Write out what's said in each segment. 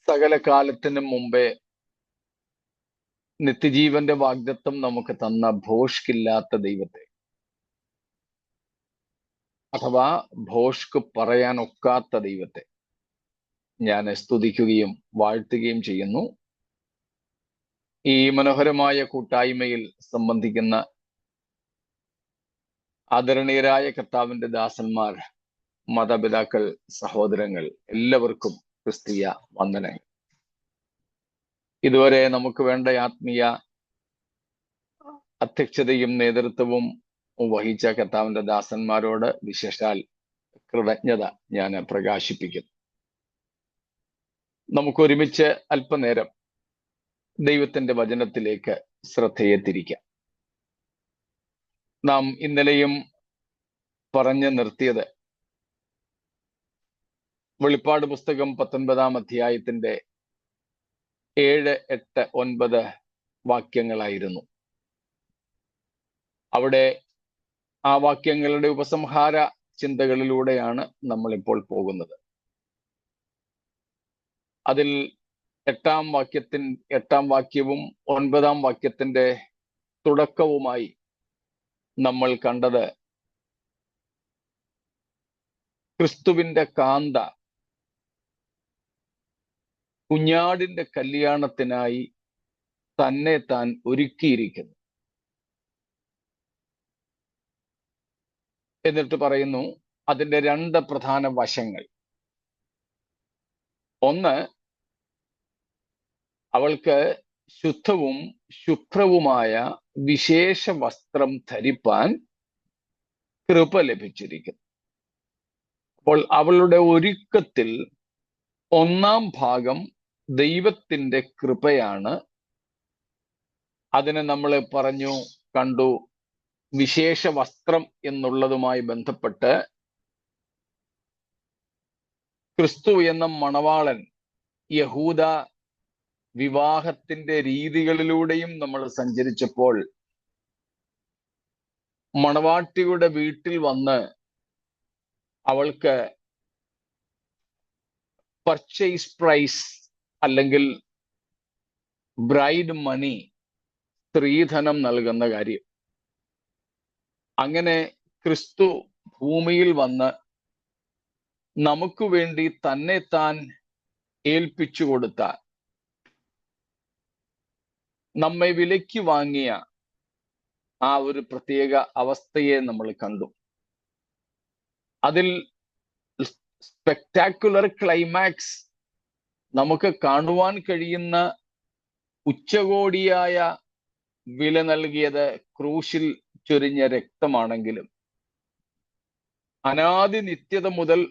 സകല കാലത്തിനും മുമ്പേ നിത്യജീവന്റെ വാഗ്ദത്തം നമുക്ക് തന്ന ഭോഷ്കില്ലാത്ത ദൈവത്തെ, അഥവാ ഭോഷ്ക്ക് പറയാൻ ഒക്കാത്ത ദൈവത്തെ ഞാൻ സ്തുതിക്കുകയും വാഴ്ത്തുകയും ചെയ്യുന്നു. ഈ മനോഹരമായ കൂട്ടായ്മയിൽ സംബന്ധിക്കുന്ന ആദരണീയരായ കർത്താവിന്റെ ദാസന്മാർ, മാതാപിതാക്കൾ, സഹോദരങ്ങൾ, എല്ലാവർക്കും ക്രിസ്തീയ വന്ദനങ്ങൾ. ഇതുവരെ നമുക്ക് വേണ്ട ആത്മീയ അധ്യക്ഷതയും നേതൃത്വവും വഹിച്ച കർത്താവിന്റെ ദാസന്മാരോട് വിശേഷാൽ കൃതജ്ഞത ഞാൻ പ്രകാശിപ്പിക്കുന്നു. നമുക്കൊരുമിച്ച് അല്പനേരം ദൈവത്തിന്റെ വചനത്തിലേക്ക് ശ്രദ്ധയെ തിരിക്കാം. നാം ഇന്നലെയും പറഞ്ഞു നിർത്തിയത് വെളിപ്പാട് പുസ്തകം 19-ാം അധ്യായത്തിന്റെ 7, 8, 9 വാക്യങ്ങളായിരുന്നു. അവിടെ ആ വാക്യങ്ങളുടെ ഉപസംഹാര ചിന്തകളിലൂടെയാണ് നമ്മളിപ്പോൾ പോകുന്നത്. അതിൽ 8-ാം വാക്യവും 9-ാം വാക്യത്തിന്റെ തുടക്കവുമായി നമ്മൾ കണ്ടത് ക്രിസ്തുവിന്റെ കാന്ത കുഞ്ഞാടിന്റെ കല്യാണത്തിനായി തന്നെ താൻ ഒരുക്കിയിരിക്കുന്നു. എന്നിട്ട് പറയുന്നു അതിന്റെ 2 പ്രധാന വശങ്ങൾ. ഒന്ന്, അവൾക്ക് ശുദ്ധവും ശുഭ്രവുമായ വിശേഷ വസ്ത്രം ധരിപ്പാൻ കൃപ ലഭിച്ചിരിക്കുന്നു. അപ്പോൾ അവളുടെ ഒരുക്കത്തിൽ 1-ാം ഭാഗം ദൈവത്തിന്റെ കൃപയാണ്. അതിനെ നമ്മൾ കണ്ടു. വിശേഷ വസ്ത്രം എന്നുള്ളതുമായി ബന്ധപ്പെട്ട് ക്രിസ്തു എന്ന മണവാളൻ യഹൂദ വിവാഹത്തിന്റെ രീതികളിലൂടെയും നമ്മൾ സഞ്ചരിച്ചപ്പോൾ മണവാട്ടിയുടെ വീട്ടിൽ വന്ന് അവൾക്ക് പർച്ചേസ് പ്രൈസ് അല്ലെങ്കിൽ ബ്രൈഡ് മണി, സ്ത്രീധനം നൽകുന്ന കാര്യം. അങ്ങനെ ക്രിസ്തു ഭൂമിയിൽ വന്ന് നമുക്ക് വേണ്ടി തന്നെ താൻ ഏൽപ്പിച്ചു കൊടുത്ത, നമ്മെ വിലയ്ക്ക് വാങ്ങിയ ആ ഒരു പ്രത്യേക അവസ്ഥയെ നമ്മൾ കണ്ടു. അതിൽ സ്പെക്ടാക്കുലർ ക്ലൈമാക്സ് നമുക്ക് കാണുവാൻ കഴിയുന്ന ഉച്ചകോടിയായ വില നൽകിയത് ക്രൂശിൽ ചൊരിഞ്ഞ രക്തമാണെങ്കിലും അനാദി നിത്യത മുതൽ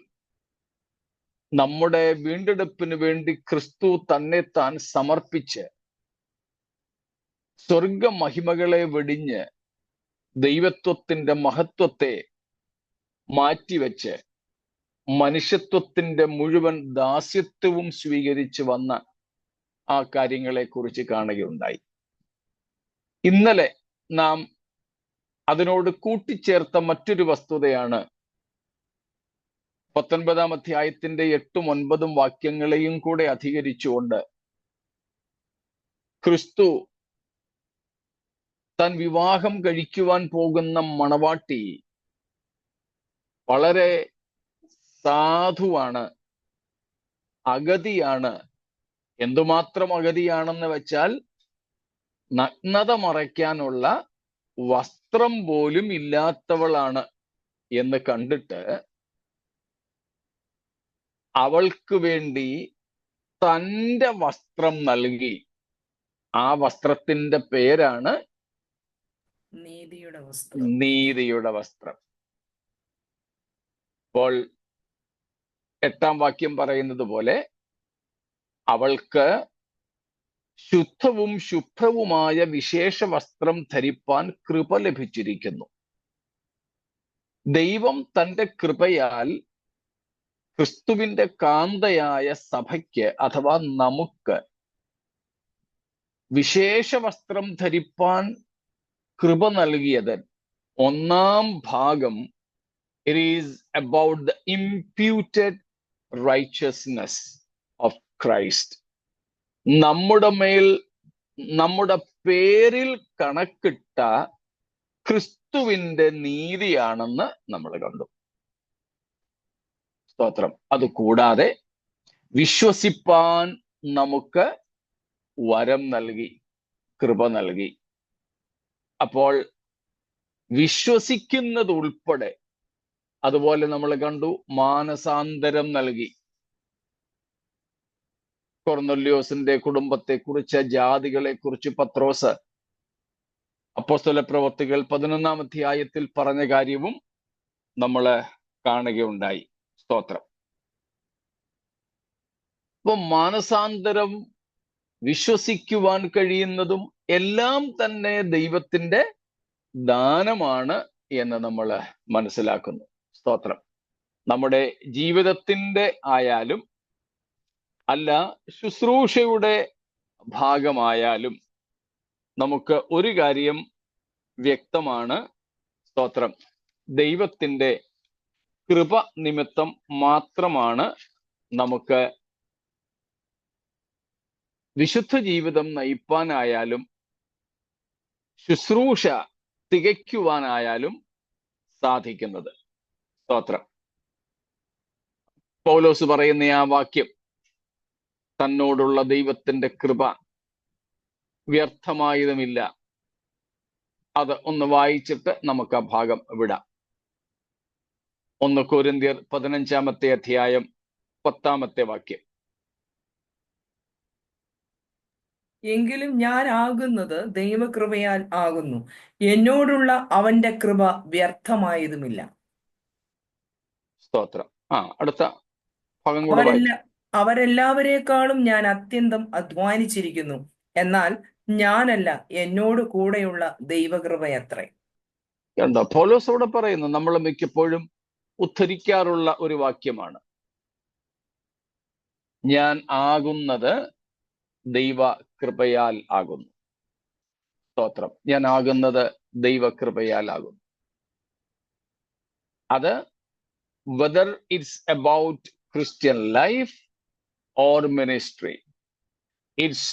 നമ്മുടെ വീണ്ടെടുപ്പിന് വേണ്ടി ക്രിസ്തു തന്നെ താൻ സമർപ്പിച്ച് സ്വർഗ മഹിമകളെ വെടിഞ്ഞ് ദൈവത്വത്തിന്റെ മഹത്വത്തെ മാറ്റിവെച്ച് മനുഷ്യത്വത്തിന്റെ മുഴുവൻ ദാസ്യത്വവും സ്വീകരിച്ചു വന്ന ആ കാര്യങ്ങളെ കുറിച്ച് കാണുകയുണ്ടായി. ഇന്നലെ നാം അതിനോട് കൂട്ടിച്ചേർത്ത മറ്റൊരു വസ്തുതയാണ് 19-ാം അധ്യായത്തിന്റെ 8ഉം 9ഉം വാക്യങ്ങളെയും കൂടെ അധികരിച്ചുകൊണ്ട് ക്രിസ്തു താൻ വിവാഹം കഴിക്കുവാൻ പോകുന്ന മണവാട്ടി വളരെ സാധുവാണ്, അഗതിയാണ്. എന്തുമാത്രം അഗതിയാണെന്ന് വെച്ചാൽ നഗ്നത മറയ്ക്കാനുള്ള വസ്ത്രം പോലും ഇല്ലാത്തവളാണ് എന്ന് കണ്ടിട്ട് അവൾക്ക് വേണ്ടി തൻ്റെ വസ്ത്രം നൽകി. ആ വസ്ത്രത്തിന്റെ പേരാണ് നീതിയുടെ വസ്ത്രം. അപ്പോൾ 8-ാം വാക്യം പറയുന്നത് പോലെ അവൾക്ക് ശുദ്ധവും ശുഭ്രവുമായ വിശേഷ വസ്ത്രം ധരിപ്പാൻ കൃപ ലഭിച്ചിരിക്കുന്നു. ദൈവം തൻ്റെ കൃപയാൽ ക്രിസ്തുവിന്റെ കാന്തയായ സഭയ്ക്ക് അഥവാ നമുക്ക് വിശേഷ വസ്ത്രം ധരിപ്പാൻ കൃപ നൽകിയത് 1-ാം ഭാഗം it is about the imputed righteousness of Christ. നമ്മുടെ മേൽ നമ്മുടെ പേരിൽ കണക്കിട്ട ക്രിസ്തുവിന്റെ നീതിയാണെന്ന് നമ്മൾ കണ്ടു. സ്തോത്രം. അതുകൂടാതെ വിശ്വസിപ്പാൻ നമുക്ക് വരം നൽകി, കൃപ നൽകി. അപ്പോൾ വിശ്വസിക്കുന്നത് ഉൾപ്പെടെ, അതുപോലെ നമ്മൾ കണ്ടു, മാനസാന്തരം നൽകി. കൊർന്നല്യോസിന്റെ കുടുംബത്തെക്കുറിച്ച്, ജാതികളെ കുറിച്ച് പത്രോസ് അപ്പോസ്തല പ്രവർത്തികൾ 11-ാം അധ്യായത്തിൽ പറഞ്ഞ കാര്യവും നമ്മൾ കാണുകയുണ്ടായി. സ്തോത്രം. അപ്പൊ മാനസാന്തരം, വിശ്വസിക്കുവാൻ കഴിയുന്നതും എല്ലാം തന്നെ ദൈവത്തിന്റെ ദാനമാണ് എന്ന് നമ്മൾ മനസ്സിലാക്കുന്നു. സ്തോത്രം. നമ്മുടെ ജീവിതത്തിന്റെ ആയാലും അല്ല ശുശ്രൂഷയുടെ ഭാഗമായാലും നമുക്ക് ഒരു കാര്യം വ്യക്തമാണ്. സ്തോത്രം. ദൈവത്തിന്റെ കൃപ നിമിത്തം മാത്രമാണ് നമുക്ക് വിശുദ്ധ ജീവിതം നയിപ്പാനായാലും ശുശ്രൂഷ തികയ്ക്കുവാനായാലും സാധിക്കുന്നത്. സ്തോത്രം. പൗലോസ് പറയുന്ന ആ വാക്യം, തന്നോടുള്ള ദൈവത്തിന്റെ കൃപ വ്യർത്ഥമായതുമില്ല, അത് ഒന്ന് വായിച്ചിട്ട് നമുക്ക് ആ ഭാഗം വിടാം. 1 കൊരിന്ത്യർ 15-ാമത്തെ അധ്യായം 10-ാമത്തെ വാക്യം. എങ്കിലും ഞാൻ ആകുന്നത് ദൈവകൃപയാൽ ആകുന്നു, എന്നോടുള്ള അവന്റെ കൃപ വ്യർത്ഥമായതുമില്ല. സ്തോത്രം. അടുത്ത ഭാഗം കൂടെ വായിച്ചു. അവരെല്ലാവരെക്കാളും ഞാൻ അത്യന്തം അധ്വാനിച്ചിരിക്കുന്നു, എന്നാൽ ഞാനല്ല, എന്നോട് കൂടെയുള്ള ദൈവകൃപയത്രേ. കണ്ടോ? പൗലോസ് അവിടെ പറയുന്നു, നമ്മൾ മിക്കപ്പോഴും ഉദ്ധരിക്കാറുള്ള ഒരു വാക്യമാണ്, ഞാൻ ആകുന്നത് ദൈവകൃപയാൽ ആകുന്നു. സ്തോത്രം. ഞാൻ ആകുന്നത് ദൈവകൃപയാൽ ആകുന്നു. അത് whether it's about Christian life or ministry, it's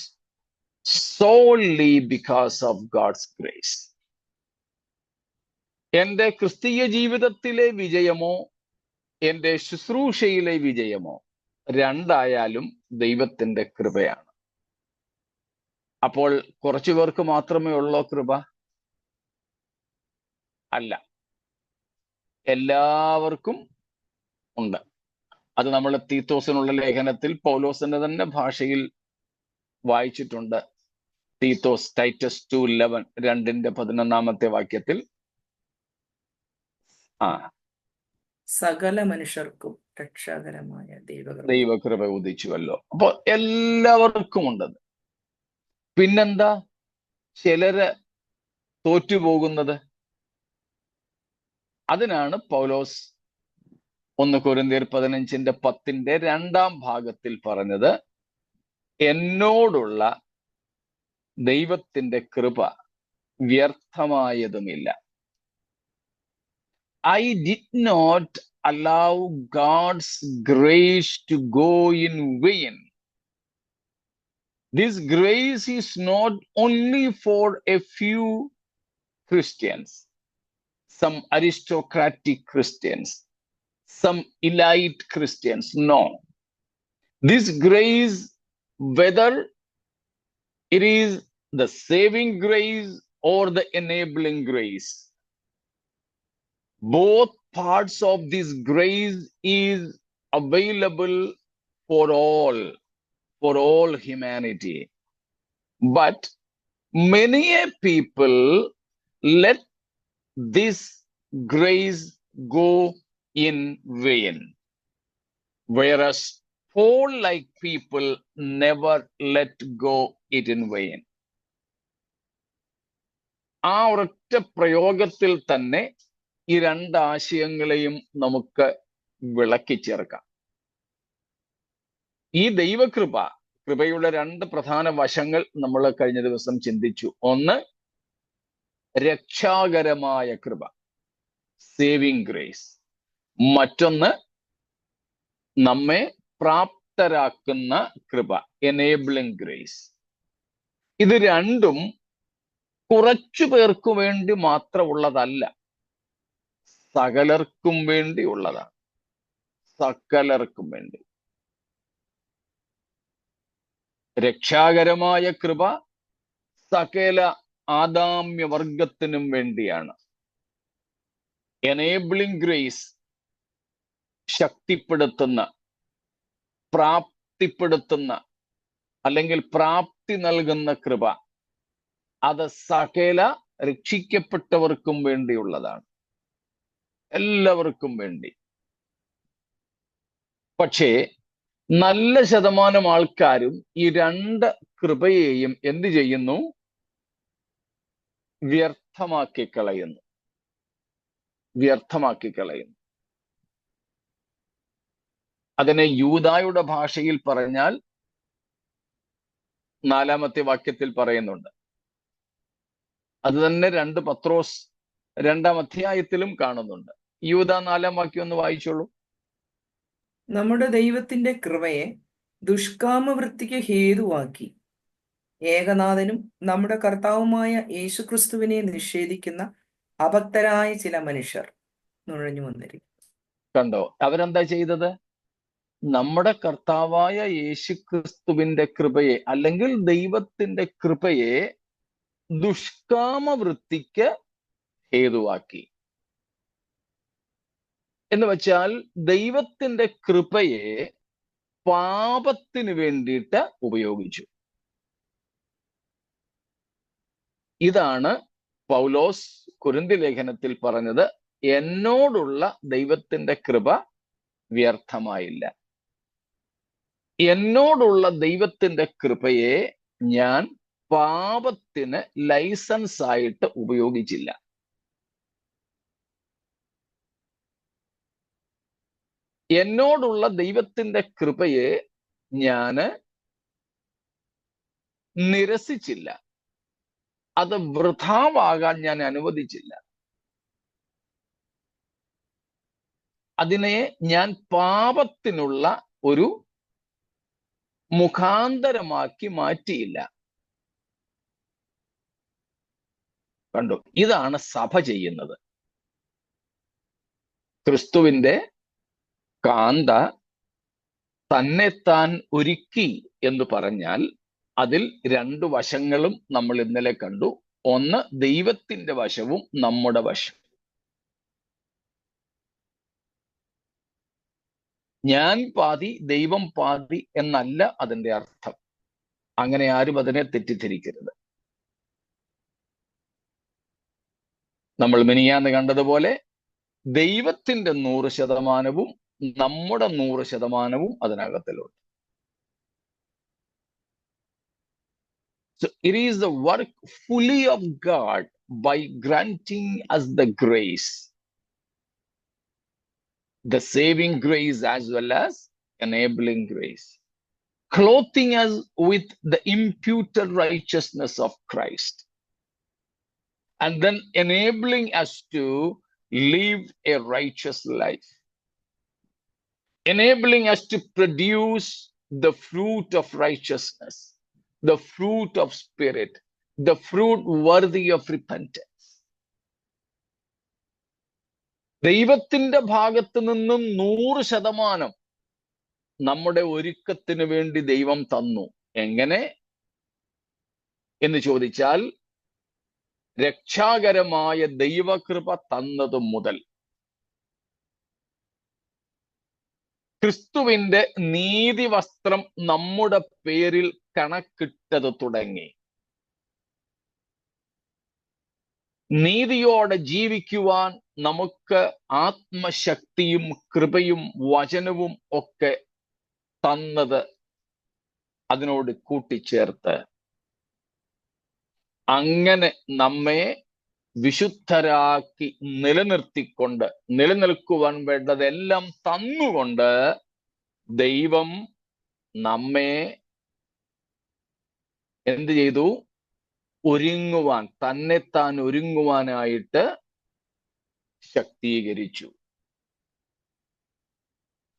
solely because of God's grace. എൻ്റെ ക്രിസ്തീയ ജീവിതത്തിലെ വിജയമോ എൻ്റെ ശുശ്രൂഷയിലെ വിജയമോ രണ്ടായാലും ദൈവത്തിന്റെ കൃപയാണ്. അപ്പോൾ കുറച്ചു പേർക്ക് മാത്രമേ ഉള്ളോ കൃപ? അല്ല, എല്ലാവർക്കും ഉണ്ട്. അത് നമ്മൾ തീത്തോസിനുള്ള ലേഖനത്തിൽ പൗലോസിന്റെ തന്നെ ഭാഷയിൽ വായിച്ചിട്ടുണ്ട്. തീത്തോസ്, ടൈറ്റസ് 2:11, 2-11 വാക്യത്തിൽ സകല മനുഷ്യർക്കും രക്ഷാകരമായ ദൈവകൃപ ഉദിച്ചുവല്ലോ. അപ്പൊ എല്ലാവർക്കും ഉണ്ടത്. പിന്നെന്താ ചിലര് തോറ്റുപോകുന്നത്? അതിനാണ് പൗലോസ് 1 കൊരിന്ത്യർ 15:10 2-ാം ഭാഗത്തിൽ പറഞ്ഞത്, എന്നോടുള്ള ദൈവത്തിന്റെ കൃപ വ്യർത്ഥമായതുമില്ല. I did not allow God's grace to go in vain. This grace is not only for a few Christians, some aristocratic Christians, some elite Christians. No. This grace, whether it is the saving grace or the enabling grace, both parts of this grace is available for all humanity. But many people let this grace go in vain, whereas Paul-like people never let go it in vain. ആ ഒരൊറ്റ പ്രയോഗത്തിൽ തന്നെ ഈ രണ്ട് ആശയങ്ങളെയും നമുക്ക് വിളക്കി ചേർക്കാം. ഈ കൃപയുടെ രണ്ട് പ്രധാന വശങ്ങൾ നമ്മൾ കഴിഞ്ഞ ദിവസം ചിന്തിച്ചു. ഒന്ന്, രക്ഷാകരമായ കൃപ, സേവിങ് ഗ്രേസ്. മറ്റൊന്ന്, നമ്മെ പ്രാപ്തരാക്കുന്ന കൃപ, എനേബിളിംഗ് ഗ്രേസ്. ഇത് രണ്ടും കുറച്ചു പേർക്ക് വേണ്ടി മാത്രമുള്ളതല്ല, സകലർക്കും വേണ്ടിയുള്ളതാണ്. സകലർക്കും വേണ്ടി. രക്ഷാകരമായ കൃപ സകല ആദാമ്യവർഗത്തിനും വേണ്ടിയാണ്. എനേബിളിംഗ് ഗ്രേസ് ശക്തിപ്പെടുത്തുന്ന, പ്രാപ്തിപ്പെടുത്തുന്ന അല്ലെങ്കിൽ പ്രാപ്തി നൽകുന്ന കൃപ, അത് സകല രക്ഷിക്കപ്പെട്ടവർക്കും വേണ്ടിയുള്ളതാണ്, എല്ലാവർക്കും വേണ്ടി. പക്ഷേ നല്ല ശതമാനം ആൾക്കാരും ഈ രണ്ട് കൃപയെയും എന്ത് ചെയ്യുന്നു? വ്യർത്ഥമാക്കി കളയുന്നു. വ്യർത്ഥമാക്കി കളയുന്നു. അതിനെ യൂദായുടെ ഭാഷയിൽ പറഞ്ഞാൽ 4-ാമത്തെ വാക്യത്തിൽ പറയുന്നുണ്ട്. അത് തന്നെ 2 പത്രോസ് 2-ാം അധ്യായത്തിലും കാണുന്നുണ്ട്. യൂദാ 4-ാം വാക്യം ഒന്ന് വായിച്ചോളൂ. നമ്മുടെ ദൈവത്തിന്റെ കൃപയെ ദുഷ്കാമവൃത്തിക്ക് ഹേതുവാക്കി ഏകനാഥനും നമ്മുടെ കർത്താവുമായ യേശുക്രിസ്തുവിനെ നിഷേധിക്കുന്ന അഭക്തരായ ചില മനുഷ്യർ നുഴഞ്ഞു വന്നിരിക്കും. കണ്ടോ, അവരെന്താ ചെയ്തത്? നമ്മുടെ കർത്താവായ യേശുക്രിസ്തുവിന്റെ കൃപയെ അല്ലെങ്കിൽ ദൈവത്തിന്റെ കൃപയെ ദുഷ്കാമവൃത്തിക്ക് ഹേതുവാക്കി. എന്ന് വെച്ചാൽ ദൈവത്തിന്റെ കൃപയെ പാപത്തിന് വേണ്ടിയിട്ട് ഉപയോഗിച്ചു. ഇതാണ് പൗലോസ് കൊരിന്ഥി ലേഖനത്തിൽ പറഞ്ഞത്, എന്നോടുള്ള ദൈവത്തിന്റെ കൃപ വ്യർത്ഥമായില്ല. എന്നോടുള്ള ദൈവത്തിന്റെ കൃപയെ ഞാൻ പാപത്തിന് ലൈസൻസ് ആയിട്ട് ഉപയോഗിച്ചില്ല. എന്നോടുള്ള ദൈവത്തിന്റെ കൃപയെ ഞാന് നിരസിച്ചില്ല. അത് വൃഥാവാകാൻ ഞാൻ അനുവദിച്ചില്ല. അതിനെ ഞാൻ പാപത്തിനുള്ള ഒരു മുഖാന്തരമാക്കി മാറ്റിയില്ല. കണ്ടു, ഇതാണ് സഭ ചെയ്യുന്നത്. ക്രിസ്തുവിന്റെ കാന്ത തന്നെത്താൻ ഒരുക്കി എന്ന് പറഞ്ഞാൽ അതിൽ 2 വശങ്ങളും നമ്മൾ ഇന്നലെ കണ്ടു. ഒന്ന് ദൈവത്തിന്റെ വശവും നമ്മുടെ വശം. ഞാൻ പാതി ദൈവം പാതി എന്നല്ല അതിന്റെ അർത്ഥം. അങ്ങനെ ആരും അതിനെ തെറ്റിദ്ധരിക്കരുത്. നമ്മൾ മിനിയാന്ന് കണ്ടതുപോലെ ദൈവത്തിന്റെ 100% നമ്മുടെ 100% അതിനകത്തിലുണ്ട്. So it is the work fully of God by granting us the grace, the saving grace as well as enabling grace, clothing us with the imputed righteousness of Christ, and then enabling us to live a righteous life, enabling us to produce the fruit of righteousness, the fruit of spirit, the fruit worthy of repentance. ദൈവത്തിന്റെ ഭാഗത്ത് നിന്നും 100% നമ്മുടെ ഒരുക്കത്തിന് വേണ്ടി ദൈവം തന്നു. എങ്ങനെ എന്ന് ചോദിച്ചാൽ, രക്ഷാകരമായ ദൈവകൃപ തന്നത് മുതൽ ക്രിസ്തുവിന്റെ നീതി വസ്ത്രം നമ്മുടെ പേരിൽ കണക്കിട്ടത് തുടങ്ങി നീതിയോടെ ജീവിക്കുവാൻ നമുക്ക് ആത്മശക്തിയും കൃപയും വചനവും ഒക്കെ തന്നത് അതിനോട് കൂട്ടിച്ചേർത്ത് അങ്ങനെ നമ്മെ വിശുദ്ധരാക്കി നിലനിൽക്കുവാൻ വേണ്ടതെല്ലാം തന്നുകൊണ്ട് ദൈവം നമ്മെ എന്ത് ചെയ്തു? ഒരുങ്ങുവാൻ, തന്നെത്താൻ ഒരുങ്ങുവാനായിട്ട് ശക്തീകരിച്ചു.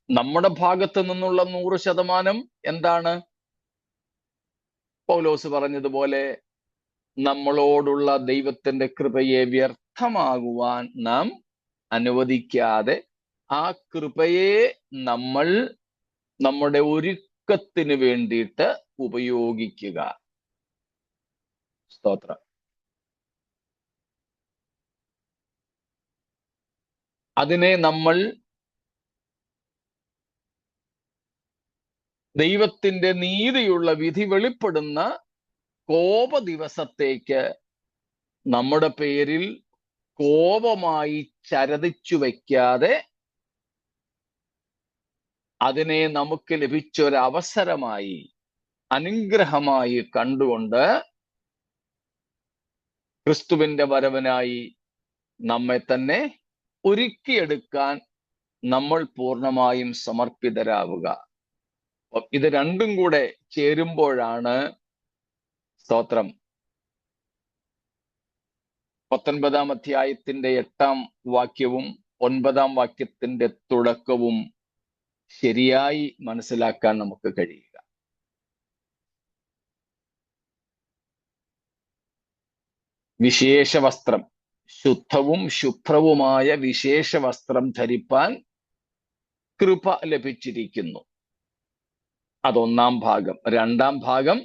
നമ്മുടെ ഭാഗത്ത് നിന്നുള്ള 100% എന്താണ്? പൗലോസ് പറഞ്ഞതുപോലെ നമ്മളോടുള്ള ദൈവത്തിന്റെ കൃപയെ വ്യർത്ഥമാകുവാൻ നാം അനുവദിക്കാതെ ആ കൃപയെ നമ്മൾ നമ്മുടെ ഒരുക്കത്തിന് വേണ്ടിയിട്ട് ഉപയോഗിക്കുക. സ്തോത്രം. അതിനെ നമ്മൾ ദൈവത്തിന്റെ നീതിയുള്ള വിധി വെളിപ്പെടുന്ന കോപ ദിവസത്തേക്ക് നമ്മുടെ പേരിൽ കോപമായി ചരതിച്ചു വയ്ക്കാതെ അതിനെ നമുക്ക് ലഭിച്ചൊരവസരമായി, അനുഗ്രഹമായി കണ്ടുകൊണ്ട് ക്രിസ്തുവിന്റെ വരവിനായി നമ്മെ തന്നെ ഒരുക്കിയെടുക്കാൻ നമ്മൾ പൂർണ്ണമായും സമർപ്പിതരാവുക. ഇത് രണ്ടും കൂടെ ചേരുമ്പോഴാണ് സ്തോത്രം 19-ാം അധ്യായത്തിന്റെ 8-ാം വാക്യവും 9-ാം വാക്യത്തിന്റെ തുടക്കവും ശരിയായി മനസ്സിലാക്കാൻ നമുക്ക് കഴിയുക. വിശേഷ വസ്ത്രം, ശുദ്ധവും ശുഭ്രവുമായ വിശേഷ വസ്ത്രം ധരിപ്പാൻ കൃപ ലഭിച്ചിരിക്കുന്നു. അതൊന്നാം ഭാഗം. രണ്ടാം ഭാഗം,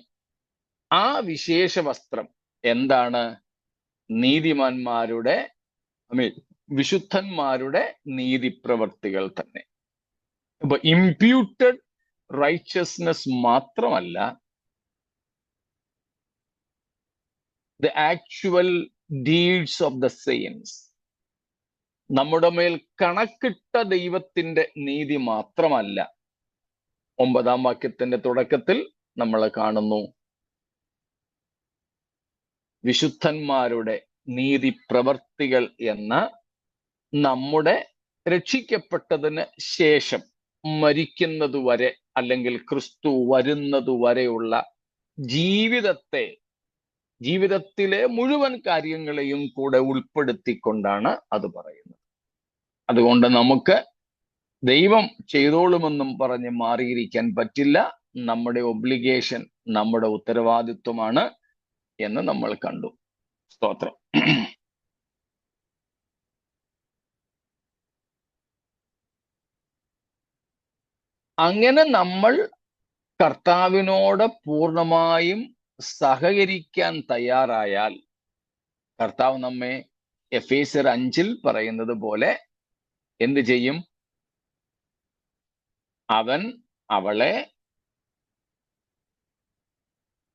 ആ വിശേഷ വസ്ത്രം എന്താണ്? നീതിമാന്മാരുടെ വിശുദ്ധന്മാരുടെ നീതിപ്രവർത്തികൾ തന്നെ. അപ്പൊ ഇംപ്യൂട്ടഡ് റൈച്ചസ്നെസ് മാത്രമല്ല, the actual deeds of the saints. നമ്മുടെ മേൽ കണക്കിട്ട ദൈവത്തിന്റെ നീതി മാത്രമല്ല. 9-ാം വാക്യത്തിന്റെ തുടക്കത്തിൽ നമ്മൾ കാണുന്നു വിശുദ്ധന്മാരുടെ നീതി പ്രവർത്തികൾ എന്ന നമ്മുടെ രക്ഷിക്കപ്പെട്ടതിന് ശേഷം മരിക്കുന്നതുവരെ അല്ലെങ്കിൽ ക്രിസ്തു വരുന്നതുവരെയുള്ള ജീവിതത്തിലെ മുഴുവൻ കാര്യങ്ങളെയും കൂടെ ഉൾപ്പെടുത്തിക്കൊണ്ടാണ് അത് പറയുന്നത്. അതുകൊണ്ട് നമുക്ക് ദൈവം ചെയ്തോളുമെന്നും പറഞ്ഞ് മാറിയിരിക്കാൻ പറ്റില്ല. നമ്മുടെ ഒബ്ലിഗേഷൻ, നമ്മുടെ ഉത്തരവാദിത്വമാണ് എന്ന് നമ്മൾ കണ്ടു. സ്തോത്രം. അങ്ങനെ നമ്മൾ കർത്താവിനോട് പൂർണ്ണമായും സഹകരിക്കാൻ തയ്യാറായാൽ കർത്താവ് നമ്മെ എഫേസ്യർ 5-ൽ പറയുന്നത് പോലെ എന്ത് ചെയ്യും? അവൻ അവളെ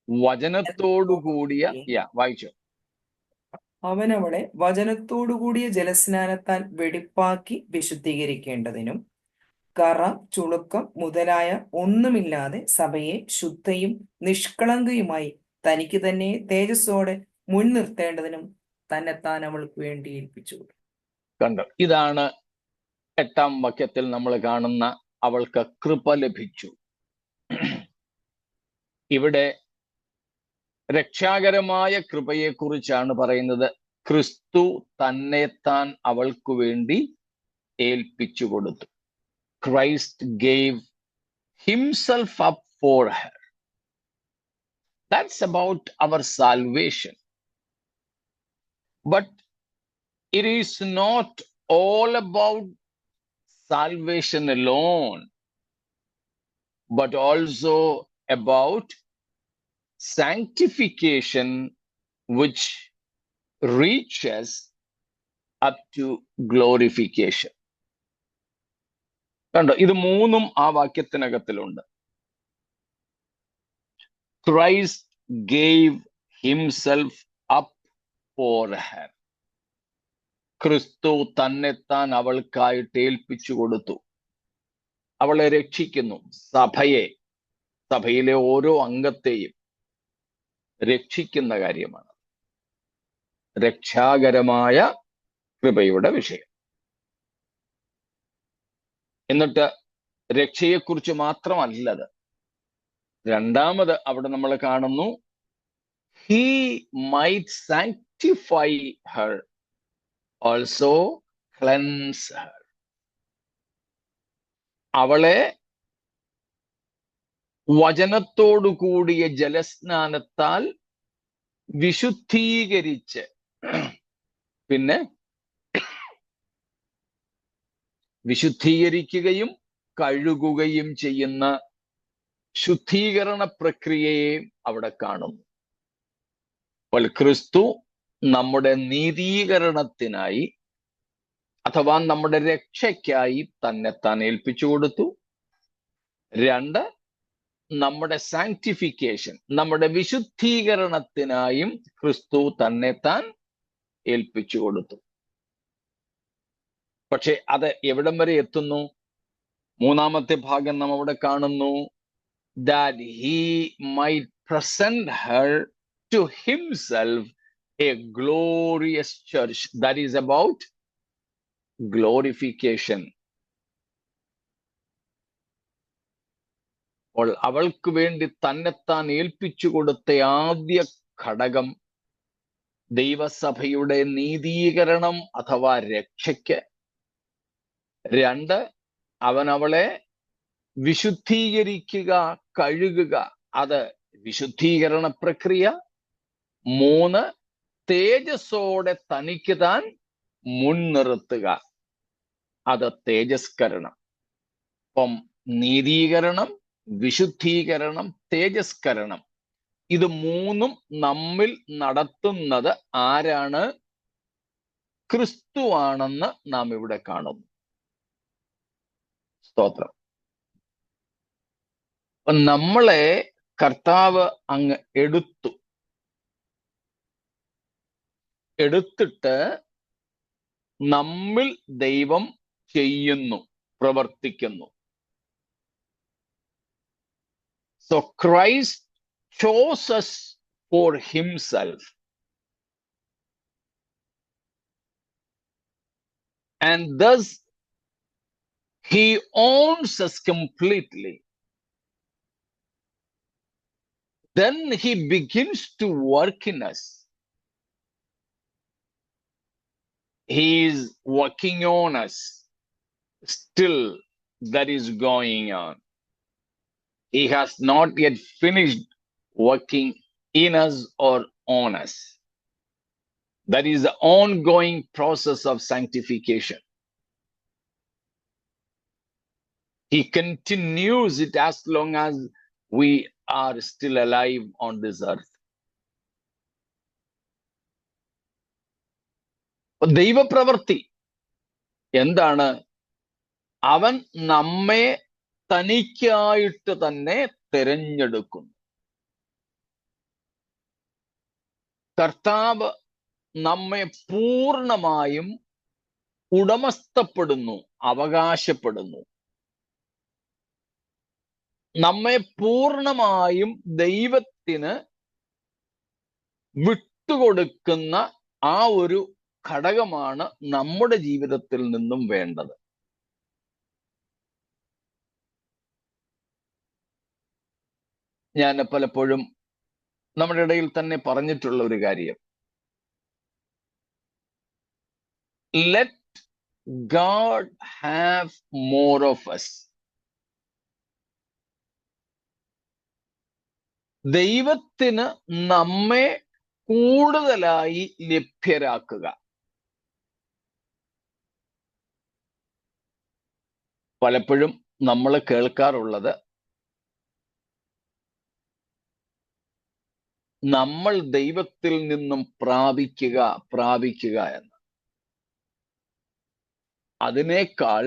വചനത്തോടുകൂടിയ വായിച്ചോ. അവൻ അവളെ വചനത്തോടുകൂടിയ ജലസ്നാനത്താൽ വെടിപ്പാക്കി വിശുദ്ധീകരിക്കേണ്ടതിനും കറ, ചുളുക്കം മുതലായ ഒന്നുമില്ലാതെ സഭയെ ശുദ്ധയും നിഷ്കളങ്കയുമായി തനിക്ക് തന്നെ തേജസ്സോടെ മുൻനിർത്തേണ്ടതിനും തന്നെത്താൻ അവൾക്ക് വേണ്ടി ഏൽപ്പിച്ചു. കണ്ടോ? ഇതാണ് 8-ാം വാക്യത്തിൽ നമ്മൾ കാണുന്ന അവൾക്ക് കൃപ ലഭിച്ചു. ഇവിടെ രക്ഷാകരമായ കൃപയെക്കുറിച്ചാണ് പറയുന്നത്. ക്രിസ്തു തന്നെത്താൻ അവൾക്ക് വേണ്ടി ഏൽപ്പിച്ചു കൊടുത്തു. Christ gave himself up for her. That's about our salvation. But it is not all about salvation alone, but also about sanctification, which reaches up to glorification. കണ്ടോ? ഇത് മൂന്നും ആ വാക്യത്തിനകത്തിലുണ്ട്. Christ gave himself up for her. ക്രിസ്തു തന്നെത്താൻ അവൾക്കായിട്ട് ഏൽപ്പിച്ചു കൊടുത്തു. അവളെ രക്ഷിക്കുന്നു. സഭയിലെ ഓരോ അംഗത്തെയും രക്ഷിക്കുന്ന കാര്യമാണ്. രക്ഷാകരമായ കൃപയുടെ വിഷയം. എന്നിട്ട് രക്ഷയെക്കുറിച്ച് മാത്രമല്ലത്. രണ്ടാമത് അവിടെ നമ്മൾ കാണുന്നു, he might sanctify her, also cleanse her. അവളെ വചനത്തോടു കൂടിയ ജലസ്നാനത്താൽ വിശുദ്ധീകരിച്ച് പിന്നെ വിശുദ്ധീകരിക്കുകയും കഴുകുകയും ചെയ്യുന്ന ശുദ്ധീകരണ പ്രക്രിയയെ അവിടെ കാണുന്നു. അപ്പോൾ ക്രിസ്തു നമ്മുടെ നീതീകരണത്തിനായി അഥവാ നമ്മുടെ രക്ഷയ്ക്കായി തന്നെത്താൻ ഏൽപ്പിച്ചു കൊടുത്തു. 2, നമ്മുടെ സാങ്ക്ടിഫിക്കേഷൻ, നമ്മുടെ വിശുദ്ധീകരണത്തിനായും ക്രിസ്തു തന്നെത്താൻ ഏൽപ്പിച്ചു കൊടുത്തു. പക്ഷെ അത് എവിടം വരെ എത്തുന്നു? 3-ാമത്തെ ഭാഗം നാം അവിടെ കാണുന്നു. That he might present her to himself a glorious church. That is about glorification. അപ്പോൾ അവൾക്ക് വേണ്ടി തന്നെത്താൻ ഏൽപ്പിച്ചു കൊടുത്ത ആദ്യ ഘടകം ദൈവസഭയുടെ നീതീകരണം അഥവാ രക്ഷയ്ക്ക്. 2, അവൻ അവളെ വിശുദ്ധീകരിക്കുക, കഴുകുക, അത് വിശുദ്ധീകരണ പ്രക്രിയ. 3, തേജസ്സോടെ തനിക്ക് താൻ മുൻനിർത്തുക, അത് തേജസ്കരണം. അപ്പം നീതീകരണം, വിശുദ്ധീകരണം, തേജസ്കരണം, ഇത് 3ഉം നമ്മിൽ നടത്തുന്നത് ആരാണ്? ക്രിസ്തുവാണെന്ന് നാം ഇവിടെ കാണുന്നു. സ്തോത്രം. നമ്മളെ കർത്താവ് അങ്ങ് എടുത്തിട്ട് നമ്മിൽ ദൈവം ചെയ്യുന്നു, പ്രവർത്തിക്കുന്നു. So Christ chose us for himself, and thus he owns us completely. Then he begins to work in us. He is working on us. Still, that is going on. He has not yet finished working in us or on us. That is the ongoing process of sanctification. He continues it as long as we are still alive on this earth. ദൈവപ്രവൃത്തി എന്താണ്? അവൻ നമ്മെ തനിക്കായിട്ട് തന്നെ തിരഞ്ഞെടുക്കുന്നു. കർത്താവ് നമ്മെ പൂർണ്ണമായും ഉടമസ്ഥപ്പെടുന്നു, അവകാശപ്പെടുന്നു. നമ്മെ പൂർണ്ണമായും ദൈവത്തിന് വിട്ടുകൊടുക്കുന്ന ആ ഒരു ഘടകമാണ് നമ്മുടെ ജീവിതത്തിൽ നിന്നും വേണ്ടത്. ഞാൻ പലപ്പോഴും നമ്മുടെ ഇടയിൽ തന്നെ പറഞ്ഞിട്ടുള്ള ഒരു കാര്യം, let God have more of us. ദൈവത്തിന് നമ്മെ കൂടുതലായി ലഭ്യരാക്കുക. പലപ്പോഴും നമ്മൾ കേൾക്കാറുള്ളത് നമ്മൾ ദൈവത്തിൽ നിന്നും പ്രാപിക്കുക എന്ന്. അതിനേക്കാൾ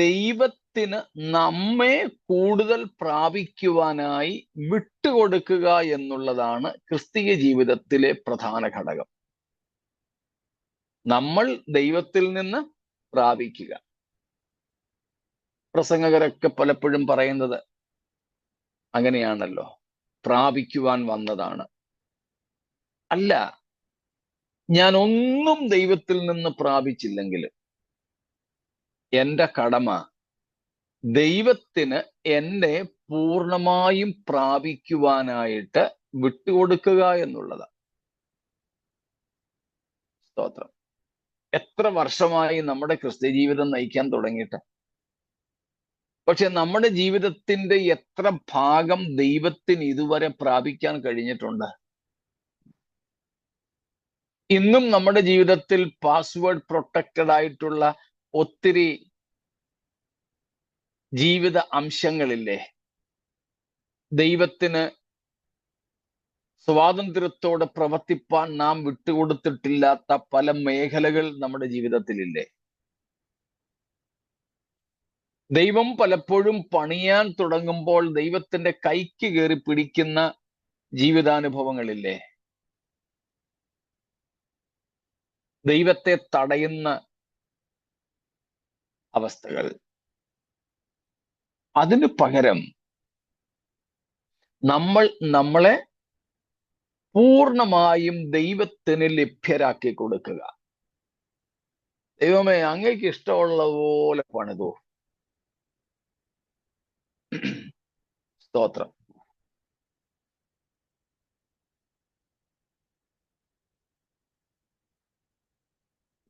ദൈവത്തിന് നമ്മെ കൂടുതൽ പ്രാപിക്കുവാനായി വിട്ടുകൊടുക്കുക എന്നുള്ളതാണ് ക്രിസ്തീയ ജീവിതത്തിലെ പ്രധാന ഘടകം. നമ്മൾ ദൈവത്തിൽ നിന്ന് പ്രാപിക്കുക. പ്രസംഗകരൊക്കെ പലപ്പോഴും പറയുന്നത് അങ്ങനെയാണല്ലോ, പ്രാപിക്കുവാൻ വന്നതാണ്. അല്ല, ഞാൻ ഒന്നും ദൈവത്തിൽ നിന്ന് പ്രാപിച്ചില്ലെങ്കിലും എൻ്റെ കടമ ദൈവത്തിന് എന്നെ പൂർണ്ണമായും പ്രാപിക്കുവാനായിട്ട് വിട്ടുകൊടുക്കുക എന്നുള്ളതാണ്. സ്തോത്രം. എത്ര വർഷമായി നമ്മുടെ ക്രിസ്ത്യ ജീവിതം നയിക്കാൻ തുടങ്ങിയിട്ട്? പക്ഷെ നമ്മുടെ ജീവിതത്തിന്റെ എത്ര ഭാഗം ദൈവത്തിന് ഇതുവരെ പ്രാപിക്കാൻ കഴിഞ്ഞിട്ടുണ്ട്? ഇന്നും നമ്മുടെ ജീവിതത്തിൽ പാസ്വേഡ് പ്രൊട്ടക്റ്റഡ് ആയിട്ടുള്ള ഒത്തിരി ജീവിത അംശങ്ങളില്ലേ? ദൈവത്തിന് സ്വാതന്ത്ര്യത്തോടെ പ്രവർത്തിപ്പാൻ നാം വിട്ടുകൊടുത്തിട്ടില്ലാത്ത പല മേഖലകൾ നമ്മുടെ ജീവിതത്തിലില്ലേ? ദൈവം പലപ്പോഴും പണിയാൻ തുടങ്ങുമ്പോൾ ദൈവത്തിന്റെ കൈക്ക് കയറി പിടിക്കുന്ന ജീവിതാനുഭവങ്ങളില്ലേ? ദൈവത്തെ തടയുന്ന അവസ്ഥകൾ. അതിനു പകരം നമ്മൾ നമ്മളെ പൂർണ്ണമായും ദൈവത്തിന് ലഭ്യരാക്കി കൊടുക്കുക. ദൈവമേ, അങ്ങേക്ക് ഇഷ്ടമുള്ള പോലെ പണിതു. സ്തോത്രം.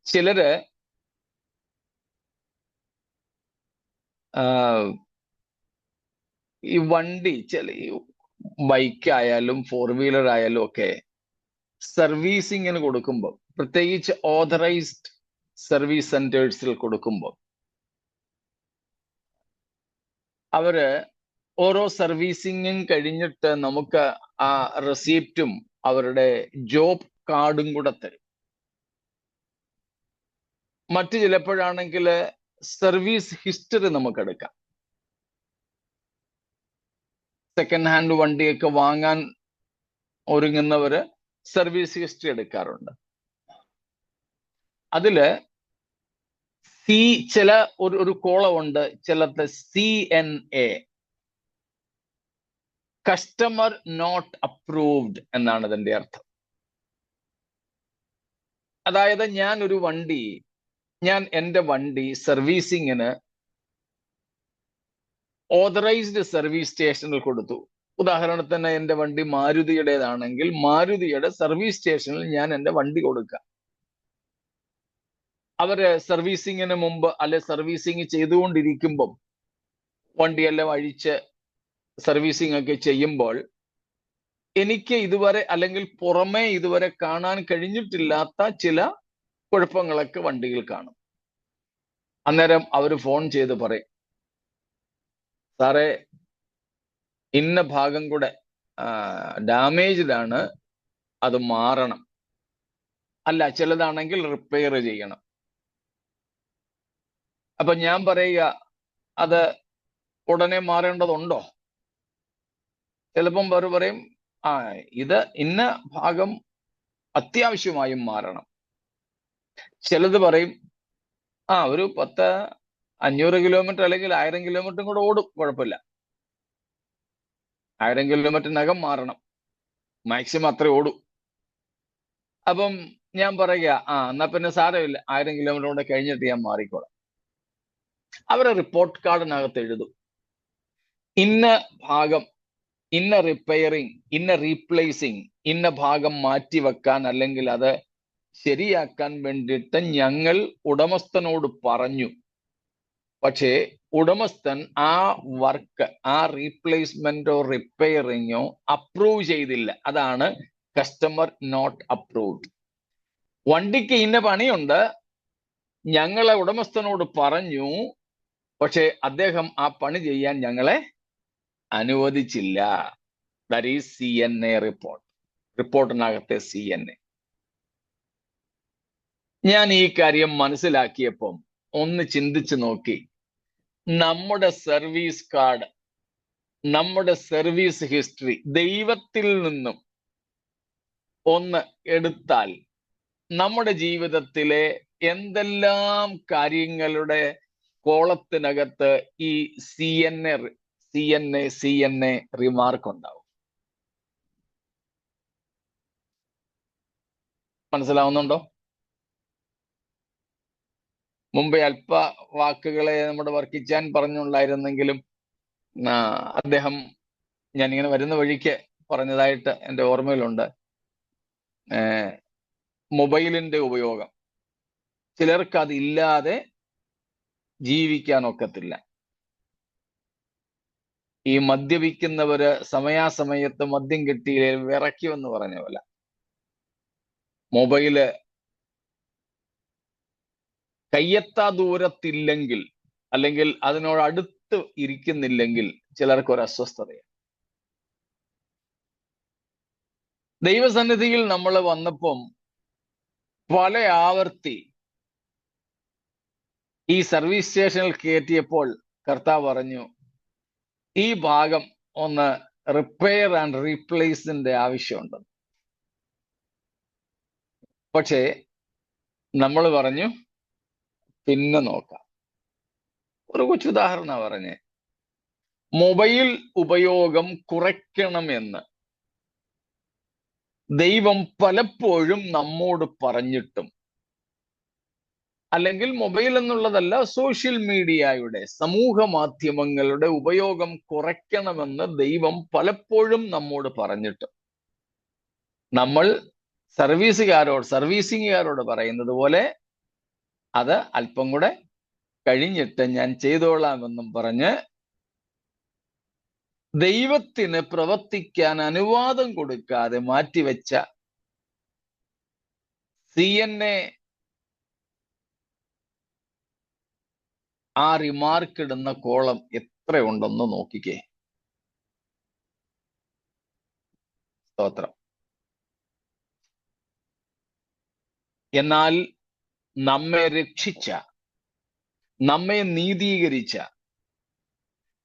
ചിലര് ഈ വണ്ടി, ചില ബൈക്ക് ആയാലും 4 വീലർ ആയാലും ഒക്കെ സർവീസിങ്ങിന് കൊടുക്കുമ്പോൾ, പ്രത്യേകിച്ച് ഓതറൈസ്ഡ് സർവീസ് സെന്റേഴ്സിൽ കൊടുക്കുമ്പോൾ, അവര് ഓരോ സർവീസിങ്ങും കഴിഞ്ഞിട്ട് നമുക്ക് ആ റെസിപ്റ്റും അവരുടെ ജോബ് കാർഡും കൂടെ തരും. മറ്റു ചിലപ്പോഴാണെങ്കിൽ സർവീസ് ഹിസ്റ്ററി നമുക്ക് എടുക്കാം. സെക്കൻഡ് ഹാൻഡ് വണ്ടിയൊക്കെ വാങ്ങാൻ ഒരുങ്ങുന്നവര് സർവീസ് ഹിസ്റ്ററി എടുക്കാറുണ്ട്. അതില് ചില ഒരു കോളമുണ്ട്, ചിലത് CNA, കസ്റ്റമർ നോട്ട് അപ്രൂവ്ഡ് എന്നാണ് അതിന്റെ അർത്ഥം. അതായത് ഞാൻ എൻ്റെ വണ്ടി സർവീസിങ്ങിന് ഓതറൈസ്ഡ് സർവീസ് സ്റ്റേഷനിൽ കൊടുത്തു. ഉദാഹരണത്തിന് എൻ്റെ വണ്ടി മാരുതിയുടേതാണെങ്കിൽ മാരുതിയുടെ സർവീസ് സ്റ്റേഷനിൽ ഞാൻ എൻ്റെ വണ്ടി കൊടുക്കുക. അവര് സർവീസിങ്ങിന് മുമ്പ് അല്ലെ സർവീസിങ് ചെയ്തുകൊണ്ടിരിക്കുമ്പം വണ്ടിയെല്ലാം അഴിച്ച് സർവീസിങ് ഒക്കെ ചെയ്യുമ്പോൾ എനിക്ക് ഇതുവരെ അല്ലെങ്കിൽ പുറമേ ഇതുവരെ കാണാൻ കഴിഞ്ഞിട്ടില്ലാത്ത ചില കുഴപ്പങ്ങളൊക്കെ വണ്ടിയിൽ കാണും. അന്നേരം അവര് ഫോൺ ചെയ്ത് പറയും, സാറേ, ഇന്ന ഭാഗം കൂടെ ഡാമേജ്ഡ് ആണ്, അത് മാറണം. അല്ല, ചിലതാണെങ്കിൽ റിപ്പയർ ചെയ്യണം. അപ്പൊ ഞാൻ പറയുക, അത് ഉടനെ മാറേണ്ടതുണ്ടോ? ചിലപ്പം അവർ പറയും, ഇത് ഇന്ന ഭാഗം അത്യാവശ്യമായും മാറണം. ചിലത് പറയും, ഒരു 500 കിലോമീറ്റർ അല്ലെങ്കിൽ 1000 കിലോമീറ്ററും കൂടെ ഓടും, കുഴപ്പമില്ല, 1000 കിലോമീറ്ററിനകം മാറണം, മാക്സിമം അത്രേ ഓടും. അപ്പം ഞാൻ പറയുക, എന്നാ പിന്നെ സാരമില്ല, 1000 കിലോമീറ്റർ കൂടെ കഴിഞ്ഞിട്ട് ഞാൻ മാറിക്കോളാം. അവരെ റിപ്പോർട്ട് കാർഡിനകത്ത് എഴുതും, ഇന്ന ഭാഗം, ഇന്ന റിപ്പയറിങ്, ഇന്ന റീപ്ലേസിങ്, ഇന്ന ഭാഗം മാറ്റിവെക്കാൻ അല്ലെങ്കിൽ അത് ശരിയാക്കാൻ വേണ്ടിയിട്ട് ഞങ്ങൾ ഉടമസ്ഥനോട് പറഞ്ഞു. പക്ഷേ ഉടമസ്ഥൻ ആ വർക്ക്, ആ റീപ്ലേസ്മെന്റോ റിപ്പയറിങ്ങോ അപ്രൂവ് ചെയ്തില്ല. അതാണ് കസ്റ്റമർ നോട്ട് അപ്രൂവ്ഡ്. വണ്ടിക്ക് ഇന്ന പണിയുണ്ട്, ഞങ്ങളെ ഉടമസ്ഥനോട് പറഞ്ഞു, പക്ഷെ അദ്ദേഹം ആ പണി ചെയ്യാൻ ഞങ്ങളെ അനുവദിച്ചില്ല. That is CNA റിപ്പോർട്ടിനകത്തെ CNA. ഞാൻ ഈ കാര്യം മനസ്സിലാക്കിയപ്പം ഒന്ന് ചിന്തിച്ചു നോക്കി. നമ്മുടെ സർവീസ് കാർഡ്, നമ്മുടെ സർവീസ് ഹിസ്റ്ററി ദൈവത്തിൽ നിന്നും ഒന്ന് എടുത്താൽ നമ്മുടെ ജീവിതത്തിലെ എന്തെല്ലാം കാര്യങ്ങളുടെ കോളത്തിനകത്ത് ഈ CNA റിമാർക്ക് ഉണ്ടാവും. മനസ്സിലാവുന്നുണ്ടോ? മുമ്പേ അല്പ വാക്കുകളെ നമ്മുടെ വർക്കിച്ചാൻ പറഞ്ഞുണ്ടായിരുന്നെങ്കിലും അദ്ദേഹം ഞാനിങ്ങനെ വരുന്ന വഴിക്ക് പറഞ്ഞതായിട്ട് എൻ്റെ ഓർമ്മയിലുണ്ട്. മൊബൈലിന്റെ ഉപയോഗം, ചിലർക്ക് അതില്ലാതെ ജീവിക്കാൻ ഒക്കത്തില്ല. ഈ മദ്യപിക്കുന്നവര് സമയാസമയത്ത് മദ്യം കിട്ടിയില്ലേ വിറയ്ക്കുമെന്ന് പറഞ്ഞ പോലെ മൊബൈല് കയ്യെത്താ ദൂരത്തില്ലെങ്കിൽ അല്ലെങ്കിൽ അതിനോടടുത്ത് ഇരിക്കുന്നില്ലെങ്കിൽ ചിലർക്ക് ഒരു അസ്വസ്ഥതയാണ്. ദൈവസന്നിധിയിൽ നമ്മൾ വന്നപ്പം പല ആവർത്തി ഈ സർവീസ് സ്റ്റേഷനിൽ കയറ്റിയപ്പോൾ കർത്താവ് പറഞ്ഞു ഈ ഭാഗം ഒന്ന് റിപ്പയർ ആൻഡ് റീപ്ലേസിന്റെ ആവശ്യമുണ്ട്. പക്ഷേ നമ്മൾ പറഞ്ഞു പിന്നെ നോക്കാം. ഒരു കൊച്ചുദാഹരണ പറഞ്ഞേ, മൊബൈൽ ഉപയോഗം കുറയ്ക്കണമെന്ന് ദൈവം പലപ്പോഴും നമ്മോട് പറഞ്ഞിട്ടും, അല്ലെങ്കിൽ മൊബൈൽ എന്നുള്ളതല്ല, സോഷ്യൽ മീഡിയയുടെ സമൂഹ മാധ്യമങ്ങളുടെ ഉപയോഗം കുറയ്ക്കണമെന്ന് ദൈവം പലപ്പോഴും നമ്മോട് പറഞ്ഞിട്ടും നമ്മൾ സർവീസിംഗുകാരോട് പറയുന്നത് പോലെ അത് അല്പം കൂടെ കഴിഞ്ഞിട്ട് ഞാൻ ചെയ്തോളാമെന്നും പറഞ്ഞ് ദൈവത്തിന് പ്രവർത്തിക്കാൻ അനുവാദം കൊടുക്കാതെ മാറ്റിവെച്ച CNA ആ റിമാർക്ക് ഇടുന്ന കോളം എത്രയുണ്ടെന്ന് നോക്കിക്കേ. സ്തോത്രം. എന്നാൽ നമ്മെ രക്ഷിച്ച, നമ്മെ നീതീകരിച്ച,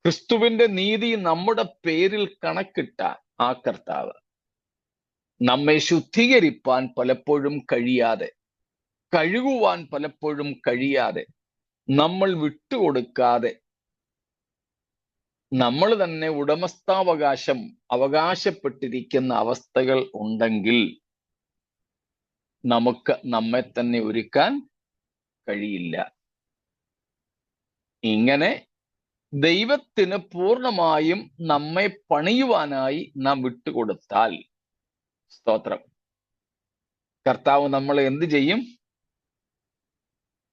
ക്രിസ്തുവിന്റെ നീതി നമ്മുടെ പേരിൽ കണക്കിട്ട ആ കർത്താവ് നമ്മെ ശുദ്ധീകരിപ്പാൻ പലപ്പോഴും കഴിയാതെ, കഴുകുവാൻ പലപ്പോഴും കഴിയാതെ, നമ്മൾ വിട്ടുകൊടുക്കാതെ, നമ്മൾ തന്നെ അവകാശപ്പെട്ടിരിക്കുന്ന അവസ്ഥകൾ ഉണ്ടെങ്കിൽ നമുക്ക് നമ്മെ തന്നെ ഒരുക്കാൻ കഴിയില്ല. ഇങ്ങനെ ദൈവത്തിന് പൂർണ്ണമായും നമ്മെ പണിയുവാനായി നാം വിട്ടുകൊടുത്താൽ, സ്തോത്രം, കർത്താവ് നമ്മളെ എന്ത് ചെയ്യും?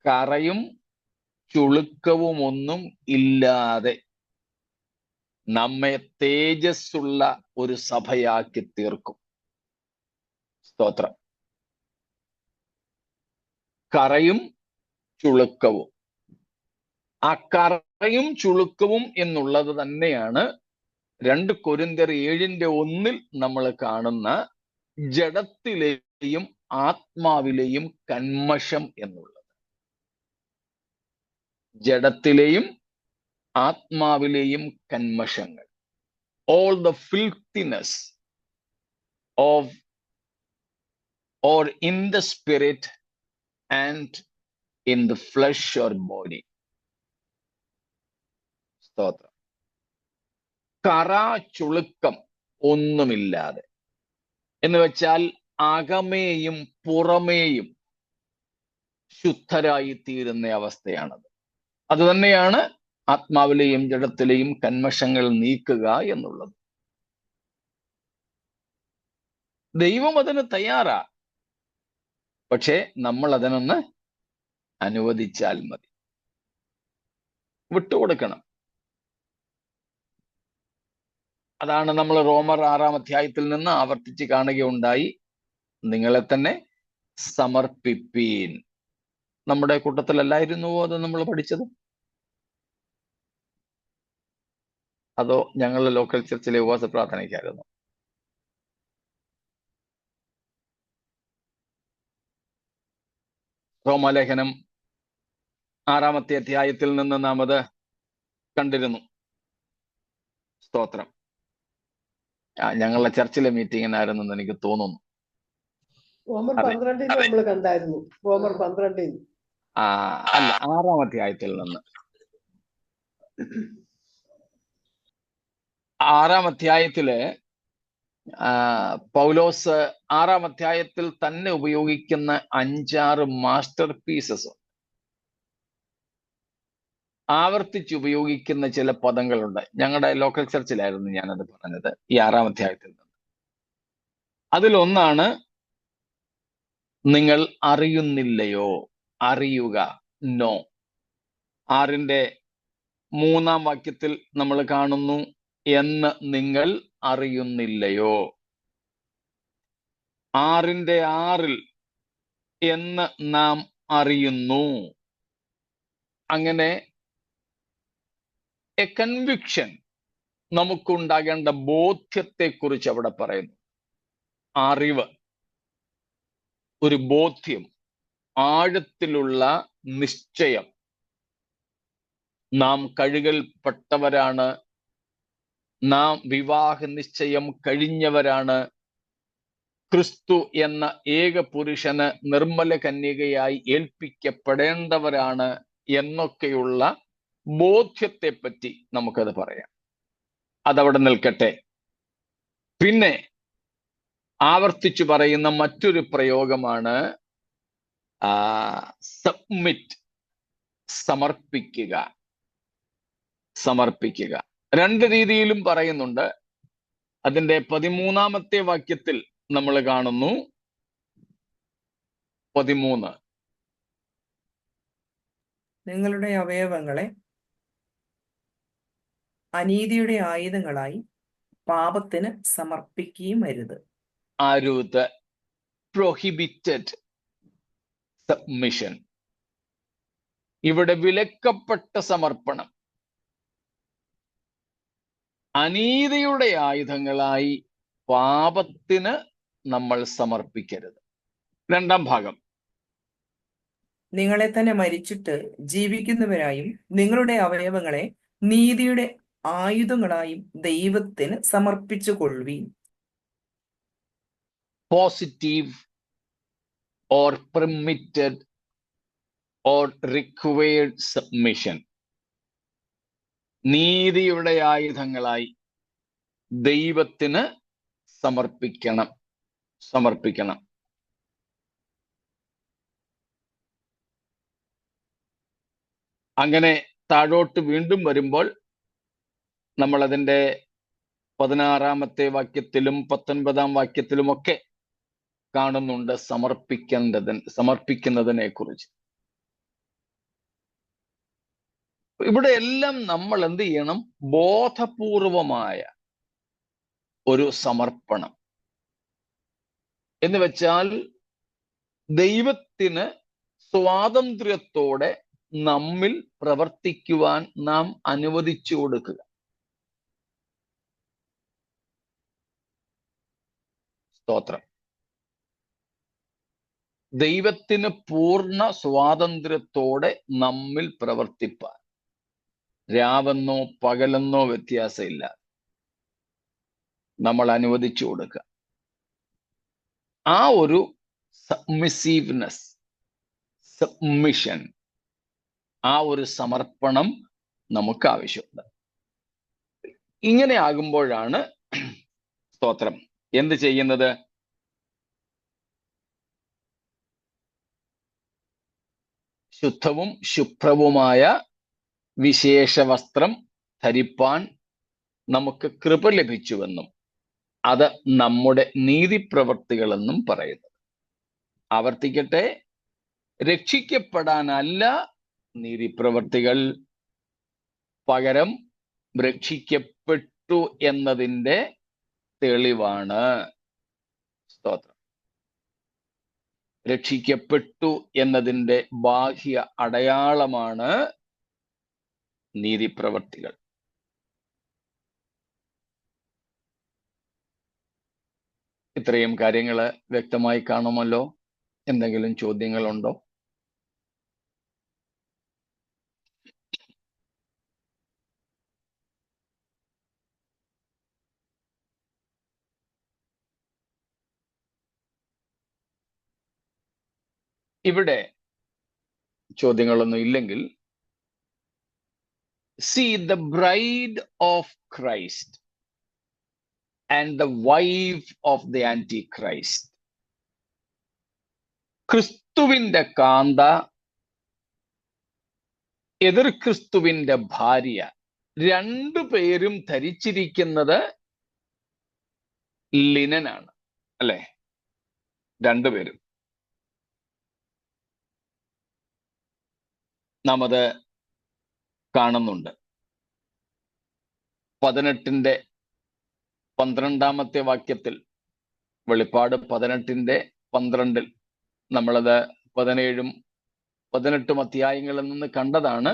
കറയും ചുളുക്കവും ഒന്നും ഇല്ലാതെ നമ്മെ തേജസ്സുള്ള ഒരു സഭയാക്കി തീർക്കും. സ്തോത്രം. കറയും ചുളുക്കവും. ആ കറയും ചുളുക്കവും എന്നുള്ളത് തന്നെയാണ് 2 കൊരിന്ത്യർ 7:1 നമ്മൾ കാണുന്ന ജഡത്തിലെയും ആത്മാവിലെയും കന്മഷം എന്നുള്ളത്. ജഡത്തിലെയും ആത്മാവിലെയും കന്മഷങ്ങൾ, all the filthiness of or in the spirit and in the flesh or body. സ്തോത്രം. കറ ചുളുക്കം ഒന്നുമില്ലാതെ എന്ന് വെച്ചാൽ അകമേയും പുറമേയും ശുദ്ധരായി തീരുന്ന അവസ്ഥയാണത്. അതുതന്നെയാണ് ആത്മാവിലെയും ജഡത്തിലെയും കന്മഷങ്ങൾ നീക്കുക എന്നുള്ളത്. ദൈവം അതിന് തയ്യാറാ. പക്ഷേ നമ്മൾ അതിനൊന്ന് അനുവദിച്ചാൽ മതി, വിട്ടുകൊടുക്കണം. അതാണ് നമ്മൾ റോമർ 6-ാം അധ്യായത്തിൽ നിന്ന് ആവർത്തിച്ച് കാണുകയുണ്ടായി, നിങ്ങളെ തന്നെ സമർപ്പിപ്പീൻ. നമ്മുടെ കൂട്ടത്തിലല്ലായിരുന്നുവോ അത് നമ്മൾ പഠിച്ചത്? അതോ ഞങ്ങളുടെ ലോക്കൽ ചർച്ചിലെ ഉപവാസ പ്രാർത്ഥനയ്ക്കായിരുന്നു? റോമാലേഖനം 6-ാമത്തെ അധ്യായത്തിൽ നിന്ന് നാം അത് കണ്ടിരുന്നു. സ്തോത്രം. ഞങ്ങളുടെ ചർച്ചിലെ മീറ്റിങ്ങിനായിരുന്നെന്ന് എനിക്ക് തോന്നുന്നു. അല്ല, 6-ാം അധ്യായത്തിൽ നിന്ന്. 6-ാം അധ്യായത്തില് പൗലോസ് 6-ാം അധ്യായത്തിൽ തന്നെ ഉപയോഗിക്കുന്ന 5-6 മാസ്റ്റർ പീസസ്, ആവർത്തിച്ച് ഉപയോഗിക്കുന്ന ചില പദങ്ങളുണ്ട്. ഞങ്ങളുടെ ലോക്കൽ ചർച്ചിലായിരുന്നു ഞാനത് പറഞ്ഞത്, ഈ 6-ാം അധ്യായത്തിൽ നിന്ന്. അതിലൊന്നാണ് നിങ്ങൾ അറിയുന്നില്ലയോ, അറിയുക, നോ. 6-ന്റെ 3-ാം വാക്യത്തിൽ നമ്മൾ കാണുന്നു, എന്ന് നിങ്ങൾ അറിയുന്നില്ലയോ? 6:6 എന്ന് നാം അറിയുന്നു. അങ്ങനെ എ കൺവിക്ഷൻ, നമുക്കുണ്ടാകേണ്ട ബോധ്യത്തെക്കുറിച്ച് അവിടെ പറയുന്നു. അറിവ്, ഒരു ബോധ്യം, ആഴത്തിലുള്ള നിശ്ചയം. നാം കഴുകൽപ്പെട്ടവരാണ്, നാം വിവാഹ നിശ്ചയം കഴിഞ്ഞവരാണ്, ക്രിസ്തു എന്ന ഏക പുരുഷന് നിർമ്മല കന്യകയായി ഏൽപ്പിക്കപ്പെടേണ്ടവരാണ് എന്നൊക്കെയുള്ള ബോധ്യത്തെപ്പറ്റി നമുക്കത് പറയാം. അതവിടെ നിൽക്കട്ടെ. പിന്നെ ആവർത്തിച്ചു പറയുന്ന മറ്റൊരു പ്രയോഗമാണ് സബ്മിറ്റ്, സമർപ്പിക്കുക. സമർപ്പിക്കുക 2 രീതിയിലും പറയുന്നുണ്ട്. അതിന്റെ 13-ാമത്തെ വാക്യത്തിൽ നമ്മൾ കാണുന്നു. 13, നിങ്ങളുടെ അവയവങ്ങളെ അനീതിയുടെ ആയുധങ്ങളായി പാപത്തിന് സമർപ്പിക്കുകയും അരുത്. അരുത്, പ്രൊഹിബിറ്റഡ് സബ്മിഷൻ. ഇവിടെ വിലക്കപ്പെട്ട സമർപ്പണം. അനീതിയുടെ ആയുധങ്ങളായി പാപത്തിന് നമ്മൾ സമർപ്പിക്കരുത്. 2-ാം ഭാഗം, നിങ്ങളെ തന്നെ മരിച്ചിട്ട് ജീവിക്കുന്നവരായും നിങ്ങളുടെ അവയവങ്ങളെ നീതിയുടെ ആയുധങ്ങളായും ദൈവത്തിന് സമർപ്പിച്ചു കൊള്ളുവീൻ. Positive or permitted or required submission. നീതിയുടെ ആയുധങ്ങളായി ദൈവത്തിന് സമർപ്പിക്കണം. അങ്ങനെ താഴോട്ട് വീണ്ടും വരുമ്പോൾ നമ്മൾ അതിൻ്റെ 16-ാമത്തെ വാക്യത്തിലും 19-ാം വാക്യത്തിലുമൊക്കെ കാണുന്നുണ്ട് സമർപ്പിക്കുന്നതിനെ കുറിച്ച്. ഇവിടെ എല്ലാം നമ്മൾ എന്ത് ചെയ്യണം? ബോധപൂർവമായ ഒരു സമർപ്പണം എന്ന് വെച്ചാൽ ദൈവത്തിന് സ്വാതന്ത്ര്യത്തോടെ നമ്മിൽ പ്രവർത്തിക്കുവാൻ നാം അനുവദിച്ചു കൊടുക്കുക. സ്തോത്രം. ദൈവത്തിന് പൂർണ്ണ സ്വാതന്ത്ര്യത്തോടെ നമ്മിൽ പ്രവർത്തിപ്പാൻ രാവെന്നോ പകലെന്നോ വ്യത്യാസമില്ല, നമ്മൾ അനുവദിച്ചു കൊടുക്കുക. ആ ഒരു സബ്മിസീവ്നെസ്, സബ്മിഷൻ, ആ ഒരു സമർപ്പണം നമുക്ക് ആവശ്യമുണ്ട്. ഇങ്ങനെ ആകുമ്പോഴാണ് സ്തോത്രം എന്ത് ചെയ്യുന്നത്? ശുദ്ധവും ശുഭ്രവുമായ വിശേഷ വസ്ത്രം ധരിപ്പാൻ നമുക്ക് കൃപ ലഭിച്ചുവെന്നും അത് നമ്മുടെ നീതിപ്രവർത്തികളെന്നും പറയുന്നത്. ആവർത്തിക്കട്ടെ, രക്ഷിക്കപ്പെടാനല്ല നീതിപ്രവർത്തികൾ, പകരം രക്ഷിക്കപ്പെട്ടു എന്നതിൻ്റെ തെളിവാണ്. സ്തോത്രം. രക്ഷിക്കപ്പെട്ടു എന്നതിൻ്റെ ബാഹ്യ അടയാളമാണ് നീതിപ്രവർത്തികൾ. ഇത്രയും കാര്യങ്ങൾ വ്യക്തമായി കാണുമല്ലോ. എന്തെങ്കിലും ചോദ്യങ്ങളുണ്ടോ? ഇവിടെ ചോദ്യങ്ങളൊന്നും ഇല്ലെങ്കിൽ, see the bride of Christ and the wife of the Antichrist. ക്രിസ്തുവിന്റെ കാന്ത, എതിർ ക്രിസ്തുവിന്റെ ഭാര്യ, രണ്ടുപേരും ധരിച്ചിരിക്കുന്നത് ലിനനാണ്, അല്ലെ? രണ്ടുപേരും. നാം അത് കാണുന്നുണ്ട്. 18-12 വാക്യത്തിൽ, വെളിപ്പാട് 18-12 നമ്മളത് 17-18 അധ്യായങ്ങളിൽ നിന്ന് കണ്ടതാണ്.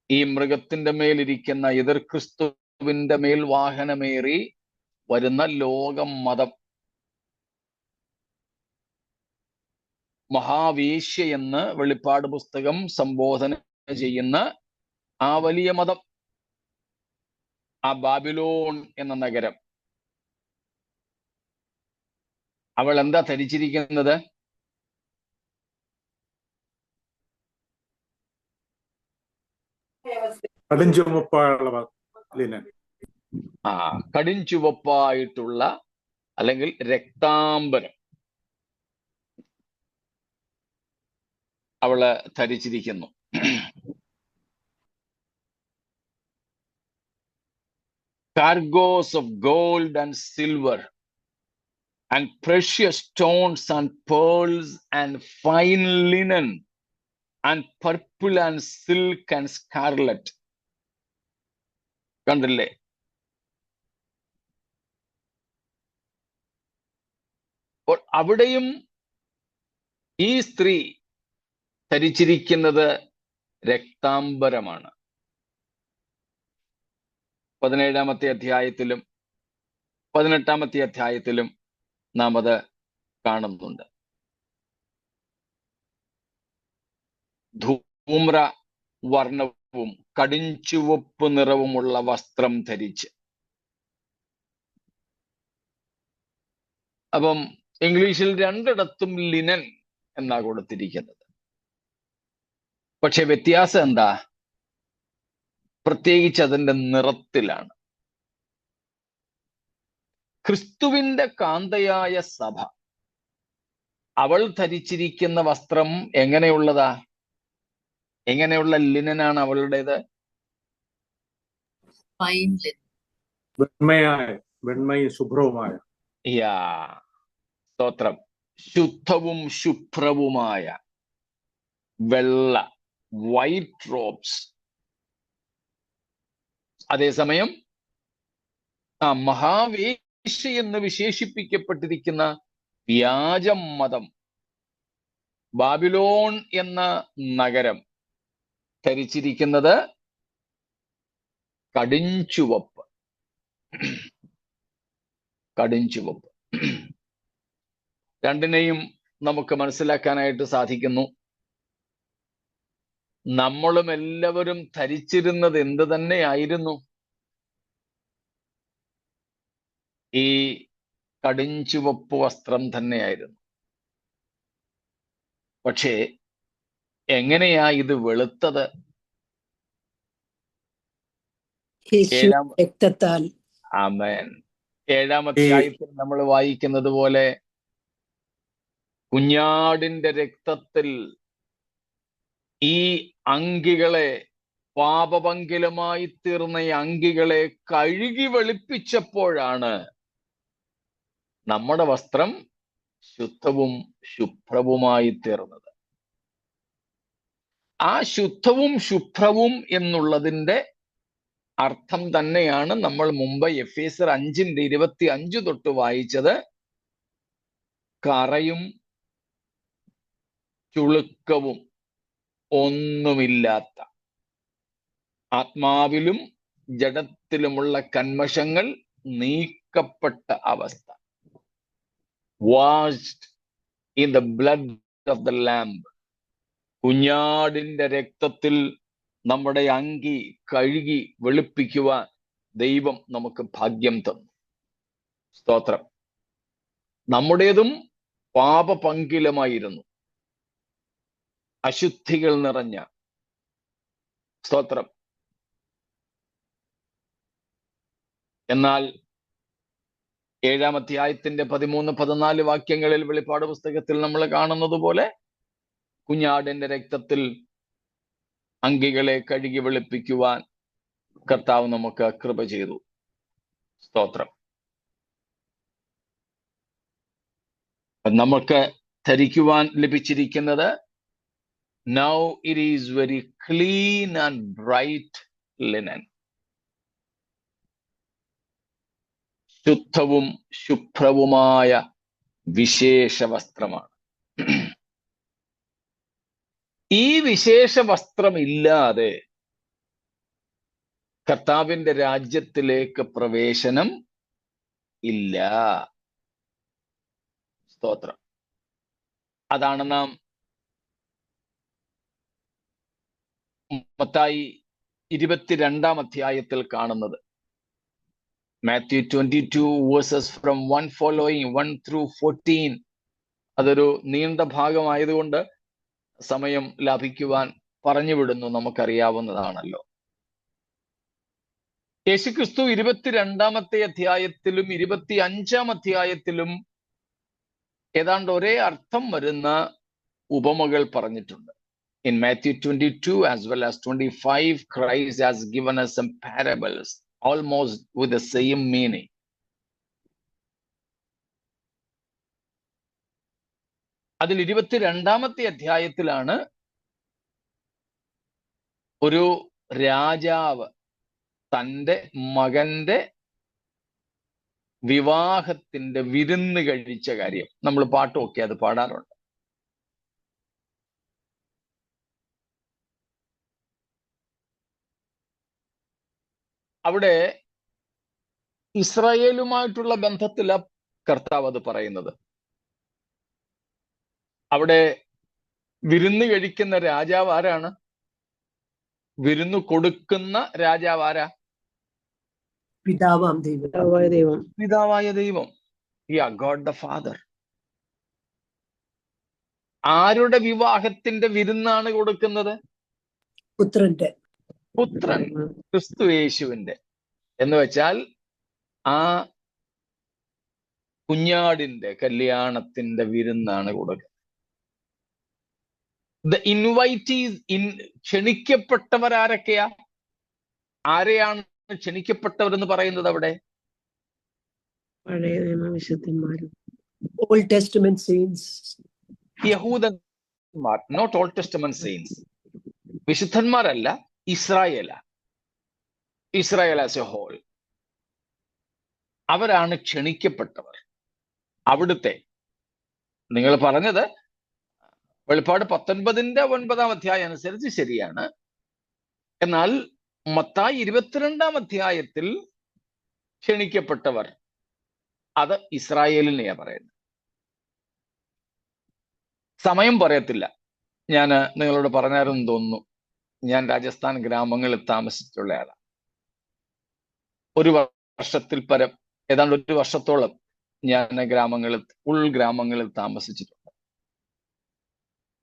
ഈ മൃഗത്തിന്റെ മേലിരിക്കുന്ന എതിർ ക്രിസ്തുവിന്റെ മേൽ വാഹനമേറി വരുന്ന ലോകം മതം, മഹാവേശ്യ എന്ന് വെളിപ്പാട് പുസ്തകം സംബോധന ചെയ്യുന്ന ആ വലിയ മതം, ആ ബാബിലോൺ എന്ന നഗരം, അവൾ എന്താ ധരിച്ചിരിക്കുന്നത്? കടിഞ്ചുവപ്പായിട്ടുള്ള അല്ലെങ്കിൽ രക്താംബരം അവള് ധരിച്ചിരിക്കുന്നു. cargoes of gold and silver and precious stones and pearls and fine linen and purple and silk and scarlet. കണ്ടില്ലേ? അവിടെയും ഈ സ്ത്രീ ധരിച്ചിരിക്കുന്നത് രക്താംബരമാണ്. 17-ാമത്തെ അധ്യായത്തിലും 18-ാമത്തെ അധ്യായത്തിലും നാം അത് കാണുന്നുണ്ട്. ധൂമ്ര വർണ്ണവും കടിഞ്ചുവപ്പ് നിറവുമുള്ള വസ്ത്രം ധരിച്ച്. അപ്പം ഇംഗ്ലീഷിൽ 2 ലിനൻ എന്നാ കൊടുത്തിരിക്കുന്നത്. പക്ഷെ വ്യത്യാസം എന്താ? പ്രത്യേകിച്ച് അതിന്റെ നിറത്തിലാണ്. ക്രിസ്തുവിന്റെ കാന്തയായ സഭ, അവൾ ധരിച്ചിരിക്കുന്ന വസ്ത്രം എങ്ങനെയുള്ളതാ? എങ്ങനെയുള്ള ലിനനാണ് അവളുടേത്? ശുഭ്രവുമായ. സ്തോത്രം. ശുദ്ധവും ശുഭ്രവുമായ വെള്ള, വൈറ്റ് റോബ്സ്. അതേസമയം മഹാവേശ്യ എന്ന് വിശേഷിപ്പിക്കപ്പെട്ടിരിക്കുന്ന വ്യാജം മതം, ബാബിലോൺ എന്ന നഗരം ധരിച്ചിരിക്കുന്നത് കടിഞ്ചുവപ്പ്. കടിഞ്ചുവപ്പ്. രണ്ടിനെയും നമുക്ക് മനസ്സിലാക്കാനായിട്ട് സാധിക്കുന്നു. നമ്മളും എല്ലാവരും ധരിച്ചിരുന്നത് എന്ത് തന്നെയായിരുന്നു? ഈ കടിഞ്ചുവപ്പ് വസ്ത്രം തന്നെയായിരുന്നു. പക്ഷേ എങ്ങനെയാ ഇത് വെളുത്തത്? ആമേൻ. 7-ാം അധ്യായത്തിൽ നമ്മൾ വായിക്കുന്നത് പോലെ കുഞ്ഞാടിന്റെ രക്തത്തിൽ ഈ അങ്കികളെ, പാപപങ്കിലമായി തീർന്ന ഈ അങ്കികളെ കഴുകി വെളുപ്പിച്ചപ്പോഴാണ് നമ്മുടെ വസ്ത്രം ശുദ്ധവും ശുഭ്രവുമായി തീർന്നത്. ആ ശുദ്ധവും ശുഭ്രവും എന്നുള്ളതിന്റെ അർത്ഥം തന്നെയാണ് നമ്മൾ മുമ്പ് എഫേസ്യർ 5:25 തൊട്ട് വായിച്ചത്. കറയും ചുളുക്കവും ഒന്നുമില്ലാത്ത, ആത്മാവിലും ജഡത്തിലുമുള്ള കന്മഷങ്ങൾ നീക്കപ്പെട്ട അവസ്ഥ. Washed in the blood of the lamb. കുഞ്ഞാടിന്റെ രക്തത്തിൽ നമ്മുടെ അങ്കി കഴുകി വെളുപ്പിക്കുവാൻ ദൈവം നമുക്ക് ഭാഗ്യം തന്നു. സ്തോത്രം. നമ്മുടേതും പാപപങ്കിലമായിരുന്നു, അശുദ്ധികൾ നിറഞ്ഞ. സ്തോത്രം. എന്നാൽ 7-ാം അധ്യായത്തിന്റെ 13-14 വാക്യങ്ങളിൽ വെളിപ്പാട് പുസ്തകത്തിൽ നമ്മൾ കാണുന്നത് പോലെ കുഞ്ഞാടിന്റെ രക്തത്തിൽ അങ്കികളെ കഴുകി വെളുപ്പിക്കുവാൻ കർത്താവ് നമുക്ക് കൃപ ചെയ്തു. സ്തോത്രം. നമുക്ക് ധരിക്കുവാൻ ലഭിച്ചിരിക്കുന്നത് Now it is very clean and bright linen. ശുദ്ധവും ശുഭ്രവുമായ വിശേഷ വസ്ത്രമാണ്. ഈ വിശേഷ വസ്ത്രമില്ലാതെ കർത്താവിന്റെ രാജ്യത്തിലേക്ക് പ്രവേശനം ഇല്ല. സ്തോത്രം. അതാണ് നാം മത്തായി 22-ാം അധ്യായത്തിൽ കാണുന്നത്. Mathew 22 versus from 1 following 1 through 14. അതൊരു നീണ്ട ഭാഗമായതുകൊണ്ട് സമയം ലാഭിക്കുവാൻ പറഞ്ഞു വിടുന്നു, നമുക്കറിയാവുന്നതാണല്ലോ. യേശുക്രിസ്തു 22-ാമത്തെ അധ്യായത്തിലും 25-ാം അധ്യായത്തിലും ഏതാണ്ട് ഒരേ അർത്ഥം വരുന്ന ഉപമകൾ പറഞ്ഞിട്ടുണ്ട്. In Matthew 22 as well as 25, Christ has given us some parables almost with the same meaning. അതിൽ 22-ാമത്തെ അധ്യായത്തിലാണ് ഒരു രാജാവ് തൻ്റെ മകന്റെ വിവാഹത്തിന്റെ വിരുന്ന് കഴിച്ച കാര്യം. നമ്മൾ പാട്ടുമൊക്കെ അത് പാടാറുണ്ട്. അവിടെ ഇസ്രായേലുമായിട്ടുള്ള ബന്ധത്തിലാണ് കർത്താവ് അത് പറയുന്നത്. അവിടെ വിരുന്ന് കഴിക്കുന്ന രാജാവ് ആരാണ്? വിരുന്ന് കൊടുക്കുന്ന രാജാവ് ആരാ? പിതാവായ ദൈവം. God the father. ആരുടെ വിവാഹത്തിന്റെ വിരുന്നാണ് കൊടുക്കുന്നത്? പുത്രൻ ക്രിസ്തു യേശുവിന്റെ. എന്ന് വെച്ചാൽ ആ കുഞ്ഞാടിന്റെ കല്യാണത്തിന്റെ വിരുന്നാണ് കൊടുക്കുന്നത്. ദ ഇൻവൈറ്റീസ്, ക്ഷണിക്കപ്പെട്ടവരാരൊക്കെയാ? ആരെയാണ് ക്ഷണിക്കപ്പെട്ടവരെന്ന് പറയുന്നത് അവിടെ? പഴയ നിയമവിശുദ്ധന്മാരും ഓൾഡ് ടെസ്റ്റമെന്റ് സെയിന്റ്സ്. യഹൂദന്മാർ, നോട്ട് ഓൾഡ് ടെസ്റ്റമെന്റ് സെയിന്റ്സ്. വിശുദ്ധന്മാരല്ല, ഇസ്രായേൽ ആസ് എ ഹോൾ. അവരാണ് ക്ഷണിക്കപ്പെട്ടവർ. അവിടുത്തെ നിങ്ങൾ പറഞ്ഞത് വെളിപ്പാട് 19-9 അധ്യായം അനുസരിച്ച് ശരിയാണ്. എന്നാൽ മത്തായി 22-ാം അധ്യായത്തിൽ ക്ഷണിക്കപ്പെട്ടവർ അത് ഇസ്രായേലിനെയാ പറയുന്നത്. സമയം പറയത്തില്ല. ഞാൻ നിങ്ങളോട് പറഞ്ഞാരെന്ന് തോന്നുന്നു. ഞാൻ രാജസ്ഥാൻ ഗ്രാമങ്ങളിൽ താമസിച്ചിട്ടുള്ള ആളാണ്. ഒരു വർഷത്തിൽ പരം, ഏതാണ്ട് ഒരു വർഷത്തോളം ഞാൻ ഉൾഗ്രാമങ്ങളിൽ താമസിച്ചിട്ടുണ്ട്.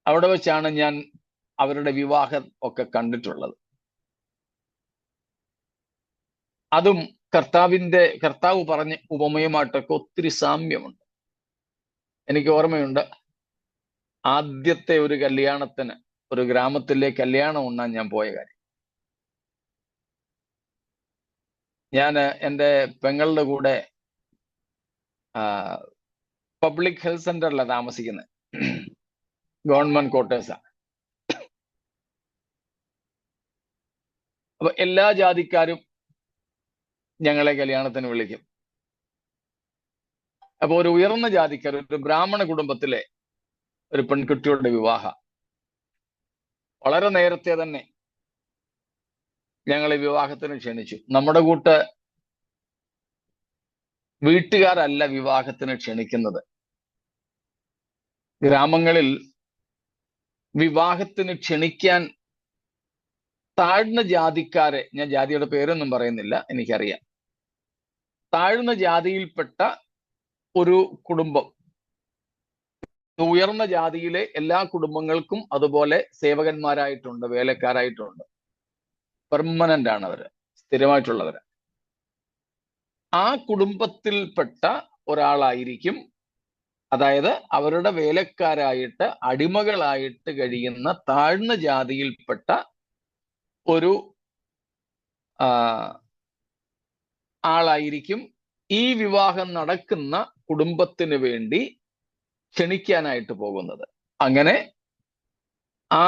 അവിടെ വെച്ചാണ് ഞാൻ അവരുടെ വിവാഹം ഒക്കെ കണ്ടിട്ടുള്ളത്. അതും കർത്താവ് പറഞ്ഞ ഉപമയുമായിട്ടൊക്കെ ഒത്തിരി സാമ്യമുണ്ട്. എനിക്ക് ഓർമ്മയുണ്ട്, ആദ്യത്തെ ഒരു കല്യാണത്തിന്, ഒരു ഗ്രാമത്തിലെ കല്യാണം ഉണ്ണാൻ ഞാൻ പോയ കാര്യം. ഞാൻ എൻ്റെ പെങ്ങളുടെ കൂടെ പബ്ലിക് ഹെൽത്ത് സെന്ററിലാണ് താമസിക്കുന്നത്. ഗവൺമെന്റ് ക്വാർട്ടേഴ്സാണ്. അപ്പൊ എല്ലാ ജാതിക്കാരും ഞങ്ങളെ കല്യാണത്തിന് വിളിക്കും. അപ്പൊ ഒരു ഉയർന്ന ജാതിക്കാർ, ഒരു ബ്രാഹ്മണ കുടുംബത്തിലെ ഒരു പെൺകുട്ടിയുടെ വിവാഹം വളരെ നേരത്തെ തന്നെ ഞങ്ങളെ വിവാഹത്തിന് ക്ഷണിച്ചു. നമ്മുടെ കൂട്ട് വീട്ടുകാരല്ല വിവാഹത്തിന് ക്ഷണിക്കുന്നത്. ഗ്രാമങ്ങളിൽ വിവാഹത്തിന് ക്ഷണിക്കാൻ താഴ്ന്ന ജാതിക്കാരെ, ഞാൻ ജാതിയുടെ പേരൊന്നും പറയുന്നില്ല, എനിക്കറിയാം, താഴ്ന്ന ജാതിയിൽപ്പെട്ട ഒരു കുടുംബം ഉയർന്ന ജാതിയിലെ എല്ലാ കുടുംബങ്ങൾക്കും അതുപോലെ സേവകന്മാരായിട്ടുണ്ട്, വേലക്കാരായിട്ടുണ്ട്. പെർമനന്റ് ആണ് അവര്, സ്ഥിരമായിട്ടുള്ളവര്. ആ കുടുംബത്തിൽപ്പെട്ട ഒരാളായിരിക്കും, അതായത് അവരുടെ വേലക്കാരായിട്ട് അടിമകളായിട്ട് കഴിയുന്ന താഴ്ന്ന ജാതിയിൽപ്പെട്ട ഒരു ആളായിരിക്കും ഈ വിവാഹം നടക്കുന്ന കുടുംബത്തിന് വേണ്ടി ക്ഷണിക്കാനായിട്ട് പോകുന്നത്. അങ്ങനെ ആ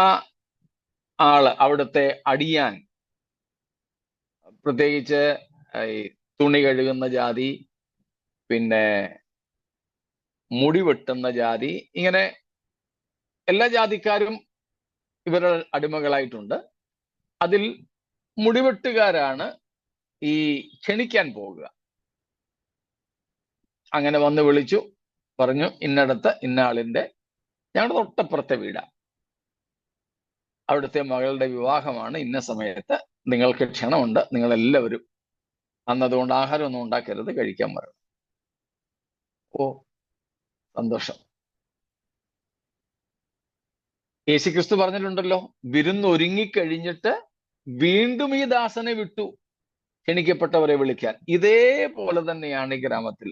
ആള് അവിടുത്തെ അടിയാൻ, പ്രത്യേകിച്ച് ഈ തുണി കഴുകുന്ന ജാതി, പിന്നെ മുടി വെട്ടുന്ന ജാതി, ഇങ്ങനെ എല്ലാ ജാതിക്കാരും ഇവരുടെ അടിമകളായിട്ടുണ്ട്. അതിൽ മുടിവെട്ടുകാരാണ് ഈ ക്ഷണിക്കാൻ പോകുക. അങ്ങനെ വന്ന് വിളിച്ചു, പറഞ്ഞു ഇന്നടത്ത് ഇന്ന ആളിന്റെ, ഞങ്ങളുടെ തൊട്ടപ്പുറത്തെ വീടാ, അവിടുത്തെ മകളുടെ വിവാഹമാണ് ഇന്ന സമയത്ത്, നിങ്ങൾക്ക് ക്ഷണമുണ്ട്, നിങ്ങളെല്ലാവരും അന്നതുകൊണ്ട് ആഹാരമൊന്നും ഉണ്ടാക്കരുത്, കഴിക്കാൻ വരണം. ഓ സന്തോഷം. യേശുക്രിസ്തു പറഞ്ഞിട്ടുണ്ടല്ലോ, വിരുന്നൊരുങ്ങിക്കഴിഞ്ഞിട്ട് വീണ്ടും ഈ ദാസനെ വിട്ടു ക്ഷണിക്കപ്പെട്ടവരെ വിളിക്കാൻ. ഇതേപോലെ തന്നെയാണ് ഈ ഗ്രാമത്തിൽ.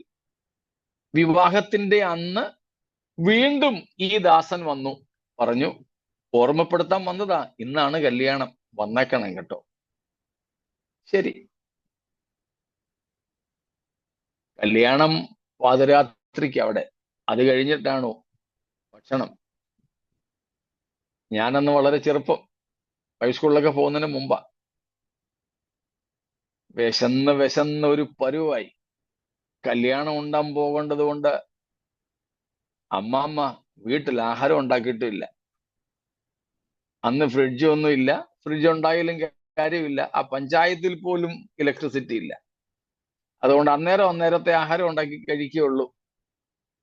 വിവാഹത്തിന്റെ അന്ന് വീണ്ടും ഈ ദാസൻ വന്നു, പറഞ്ഞു ഓർമ്മപ്പെടുത്താൻ വന്നതാ, ഇന്നാണ് കല്യാണം, വന്നേക്കണം കേട്ടോ. ശരി, കല്യാണം പാതിരാത്രിക്ക് അവിടെ, അത് കഴിഞ്ഞിട്ടാണോ ഭക്ഷണം? ഞാനന്ന് വളരെ ചെറുപ്പം, ഹൈസ്കൂളിലൊക്കെ പോകുന്നതിന് മുമ്പാ. വിശന്ന് ഒരു പരുവായി. കല്യാണം ഉണ്ടാൻ പോകേണ്ടത് കൊണ്ട് അമ്മാമ്മ വീട്ടിൽ ആഹാരം ഉണ്ടാക്കിയിട്ടില്ല. അന്ന് ഫ്രിഡ്ജ് ഒന്നും ഇല്ല, ഫ്രിഡ്ജ് ഉണ്ടായാലും കാര്യമില്ല, ആ പഞ്ചായത്തിൽ പോലും ഇലക്ട്രിസിറ്റി ഇല്ല. അതുകൊണ്ട് അന്നേരത്തെ ആഹാരം ഉണ്ടാക്കി കഴിക്കുകയുള്ളൂ.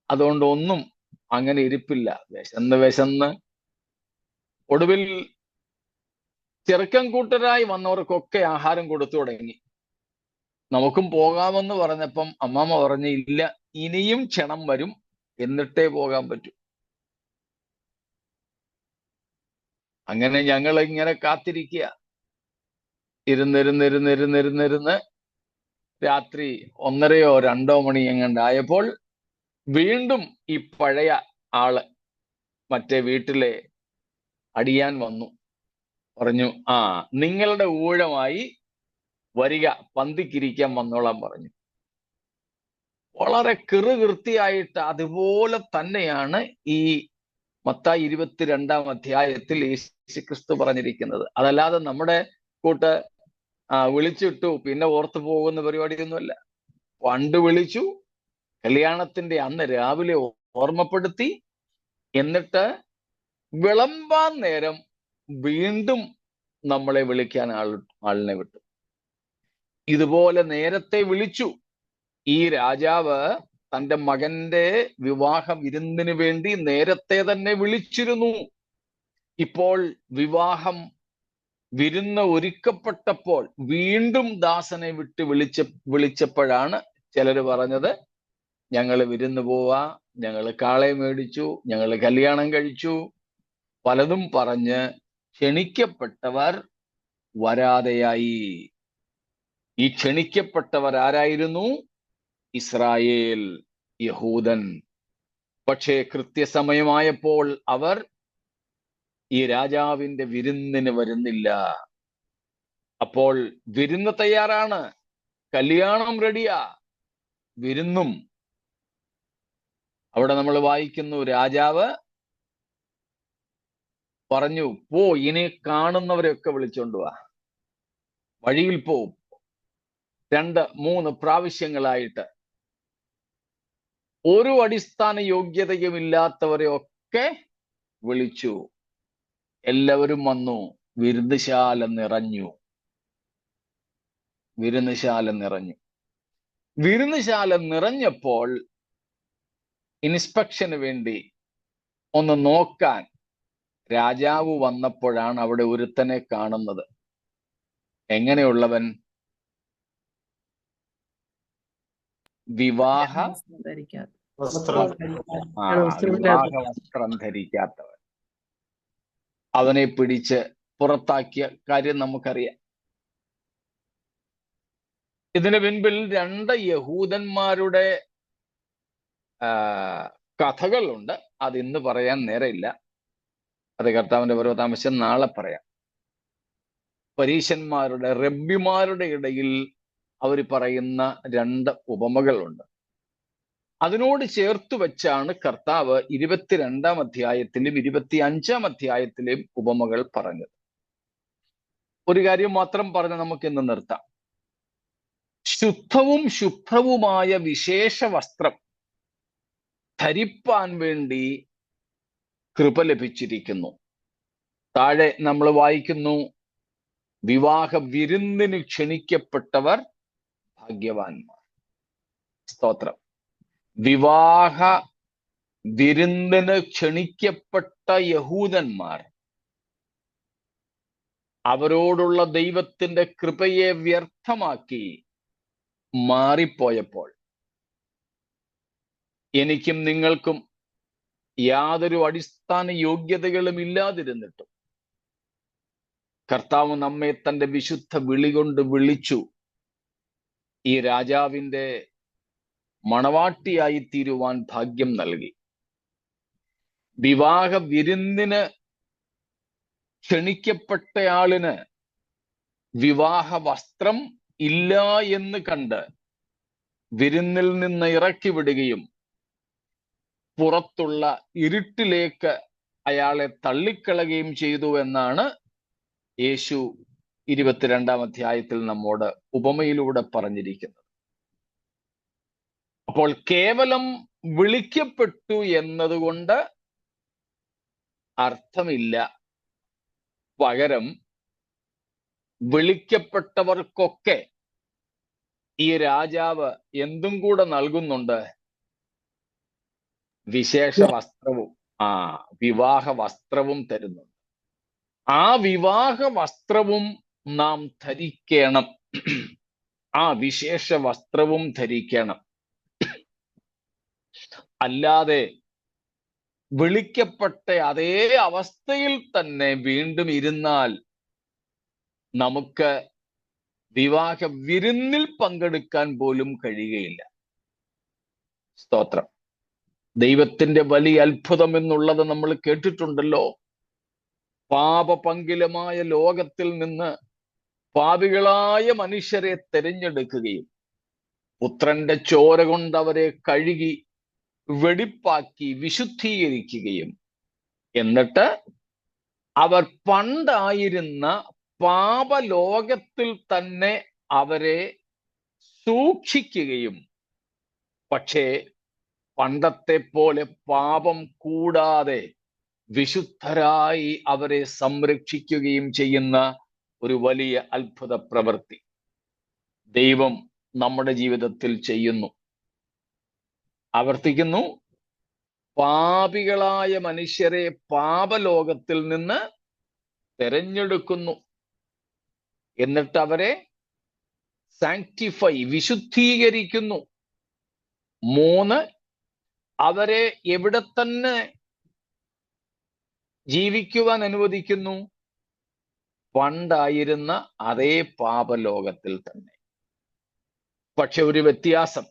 അതുകൊണ്ട് ഒന്നും അങ്ങനെ ഇരിപ്പില്ല. വിശന്ന് ഒടുവിൽ ചെറുക്കൻ കൂട്ടരായി വന്നവർക്കൊക്കെ ആഹാരം കൊടുത്തു തുടങ്ങി. നമുക്കും പോകാമെന്ന് പറഞ്ഞപ്പം അമ്മാമ്മ പറഞ്ഞു, ഇല്ല, ഇനിയും ക്ഷണം വരും, എന്നിട്ടേ പോകാൻ പറ്റൂ. അങ്ങനെ ഞങ്ങൾ ഇങ്ങനെ കാത്തിരിക്കുക. ഇരുന്നിരുന്ന് രാത്രി 1:30 or 2 മണി എങ്ങാണ്ടായപ്പോൾ വീണ്ടും ഈ പഴയ ആള്, മറ്റേ വീട്ടിലെ അടിയാൻ വന്നു, പറഞ്ഞു നിങ്ങളുടെ ഊഴമായി വരിക, പന്തിക്കിരിക്കാൻ വന്നോളാൻ പറഞ്ഞു. വളരെ കൃത്യമായിട്ട് അതുപോലെ തന്നെയാണ് ഈ മത്തായി 22-ാം അധ്യായത്തിൽ യേശുക്രിസ്തു പറഞ്ഞിരിക്കുന്നത്. അതല്ലാതെ നമ്മുടെ കൂട്ട് വിളിച്ചിട്ടു പിന്നെ ഓർത്തു പോകുന്ന പരിപാടിയൊന്നുമല്ല. പണ്ട് വിളിച്ചു, കല്യാണത്തിന്റെ അന്ന് രാവിലെ ഓർമ്മപ്പെടുത്തി, എന്നിട്ട് വിളമ്പാൻ നേരം വീണ്ടും നമ്മളെ വിളിക്കാൻ ആളിനെ വിട്ടു. ഇതുപോലെ നേരത്തെ വിളിച്ചു. ഈ രാജാവ് തന്റെ മകന്റെ വിവാഹ വിരുന്നിന് വേണ്ടി നേരത്തെ തന്നെ വിളിച്ചിരുന്നു. ഇപ്പോൾ വിവാഹം വിരുന്ന് ഒരുക്കപ്പെട്ടപ്പോൾ വീണ്ടും ദാസനെ വിട്ട് വിളിച്ചപ്പോഴാണ് ചിലര് പറഞ്ഞത്, ഞങ്ങൾ വിരുന്ന് പോവാ, ഞങ്ങൾ കാളയെ മേടിച്ചു, ഞങ്ങൾ കല്യാണം കഴിച്ചു, പലതും പറഞ്ഞ് ക്ഷണിക്കപ്പെട്ടവർ വരാതെയായി. ഈ ക്ഷണിക്കപ്പെട്ടവർ ആരായിരുന്നു? ഇസ്രായേൽ, യഹൂദൻ. പക്ഷേ കൃത്യസമയമായപ്പോൾ അവർ ഈ രാജാവിന്റെ വിരുന്നിന് വരുന്നില്ല. അപ്പോൾ വിരുന്ന് തയ്യാറാണ്, കല്യാണം റെഡിയാ, വിരുന്നും. അവിടെ നമ്മൾ വായിക്കുന്നു, രാജാവ് പറഞ്ഞു, പോ, ഇനി കാണുന്നവരെയൊക്കെ വിളിച്ചോണ്ട് വാ, വഴിയിൽ പോവും. 2-3 പ്രാവശ്യങ്ങളായിട്ട് ഒരു അടിസ്ഥാന യോഗ്യതയും ഇല്ലാത്തവരെ ഒക്കെ വിളിച്ചു. എല്ലാവരും വന്നു. വിരുന്നുശാല നിറഞ്ഞു. വിരുന്നുശാല നിറഞ്ഞപ്പോൾ ഇൻസ്പെക്ഷന് വേണ്ടി ഒന്ന് നോക്കാൻ രാജാവ് വന്നപ്പോഴാണ് അവിടെ ഒരുത്തനെ കാണുന്നത്. എങ്ങനെയുള്ളവൻ? വിവാഹ വസ്ത്രം ധരിക്കാത്തവൻ. അവനെ പിടിച്ച് പുറത്താക്കിയ കാര്യം നമുക്കറിയാം. ഇതിന് പിൻപിൽ 2 യഹൂദന്മാരുടെ കഥകളുണ്ട്. അത് ഇന്ന് പറയാൻ നേരമില്ല. അത് കർത്താവിന്റെ പർവ്വതാംശം നാളെ പറയാം. പരീശന്മാരുടെ, റബ്ബിമാരുടെ ഇടയിൽ അവർ പറയുന്ന 2 ഉപമകളുണ്ട്. അതിനോട് ചേർത്ത് വെച്ചാണ് കർത്താവ് 22-ാം അധ്യായത്തിലും 25-ാം അധ്യായത്തിലും ഉപമകൾ പറഞ്ഞത്. ഒരു കാര്യം മാത്രം പറഞ്ഞ് നമുക്ക് ഇന്ന് നിർത്താം. ശുദ്ധവും ശുഭ്രവുമായ വിശേഷ വസ്ത്രം ധരിപ്പാൻ വേണ്ടി കൃപ ലഭിച്ചിരിക്കുന്നു. താഴെ നമ്മൾ വായിക്കുന്നു, വിവാഹ വിരുന്നിന് ക്ഷണിക്കപ്പെട്ടവർ ഭാഗ്യവാന്മാർ. സ്തോത്രം. വിവാഹ വിരുന്നിന് ക്ഷണിക്കപ്പെട്ട യഹൂദന്മാർ അവരോടുള്ള ദൈവത്തിന്റെ കൃപയെ വ്യർത്ഥമാക്കി മാറിപ്പോയപ്പോൾ എനിക്കും നിങ്ങൾക്കും യാതൊരു അടിസ്ഥാന യോഗ്യതകളും ഇല്ലാതിരുന്നിട്ടും കർത്താവ് നമ്മെ തന്റെ വിശുദ്ധ വിളി കൊണ്ട് വിളിച്ചു ഈ രാജാവിന്റെ മണവാട്ടിയായി തീരുവാൻ ഭാഗ്യം നൽകി. വിവാഹ വിരുന്നിന് ക്ഷണിക്കപ്പെട്ടയാളിന് വിവാഹ വസ്ത്രം ഇല്ല എന്ന് കണ്ട് വിരുന്നിൽ നിന്ന് ഇറക്കി വിടുകയും പുറത്തുള്ള ഇരുട്ടിലേക്ക് അയാളെ തള്ളിക്കളയുകയും ചെയ്തു എന്നാണ് യേശു 22-ാം അധ്യായത്തിൽ നമ്മോട് ഉപമയിലൂടെ പറഞ്ഞിരിക്കുന്നത്. അപ്പോൾ കേവലം വിളിക്കപ്പെട്ടു എന്നതുകൊണ്ട് അർത്ഥമില്ല. പകരം വിളിക്കപ്പെട്ടവർക്കൊക്കെ ഈ രാജാവ് എന്തും കൂടെ നൽകുന്നുണ്ട്, വിശേഷ വസ്ത്രവും വിവാഹ വസ്ത്രവും തരുന്നുണ്ട്. ആ വിവാഹ വസ്ത്രവും നാം ധരിക്കണം. ആ വിശേഷ വസ്ത്രവും ധരിക്കണം. അല്ലാതെ വിളിക്കപ്പെട്ട അതേ അവസ്ഥയിൽ തന്നെ വീണ്ടും ഇരുന്നാൽ നമുക്ക് വിവാഹ വിരുന്നിൽ പങ്കെടുക്കാൻ പോലും കഴിയുകയില്ല. സ്തോത്രം. ദൈവത്തിന്റെ വലിയ അത്ഭുതം എന്നുള്ളത് നമ്മൾ കേട്ടിട്ടുണ്ടല്ലോ. പാപപങ്കിലമായ ലോകത്തിൽ നിന്ന് പാപികളായ മനുഷ്യരെ തിരഞ്ഞെടുക്കുകയും പുത്രന്റെ ചോര കൊണ്ട് അവരെ കഴുകി വെടിപ്പാക്കി വിശുദ്ധീകരിക്കുകയും എന്നിട്ട് അവർ പണ്ടായിരുന്ന പാപലോകത്തിൽ തന്നെ അവരെ സൂക്ഷിക്കുകയും പക്ഷേ പണ്ടത്തെ പോലെ പാപം കൂടാതെ വിശുദ്ധരായി അവരെ സംരക്ഷിക്കുകയും ചെയ്യുന്ന ഒരു വലിയ അത്ഭുത പ്രവൃത്തി ദൈവം നമ്മുടെ ജീവിതത്തിൽ ചെയ്യുന്നു. ആവർത്തിക്കുന്നു, പാപികളായ മനുഷ്യരെ പാപലോകത്തിൽ നിന്ന് തെരഞ്ഞെടുക്കുന്നു. എന്നിട്ട് അവരെ സാങ്ക്ടിഫൈ, വിശുദ്ധീകരിക്കുന്നു. 3, അവരെ എവിടെ തന്നെ ജീവിക്കുവാൻ അനുവദിക്കുന്നു? പണ്ടായിരുന്ന അതേ പാപലോകത്തിൽ തന്നെ. പക്ഷെ ഒരു വ്യത്യാസം,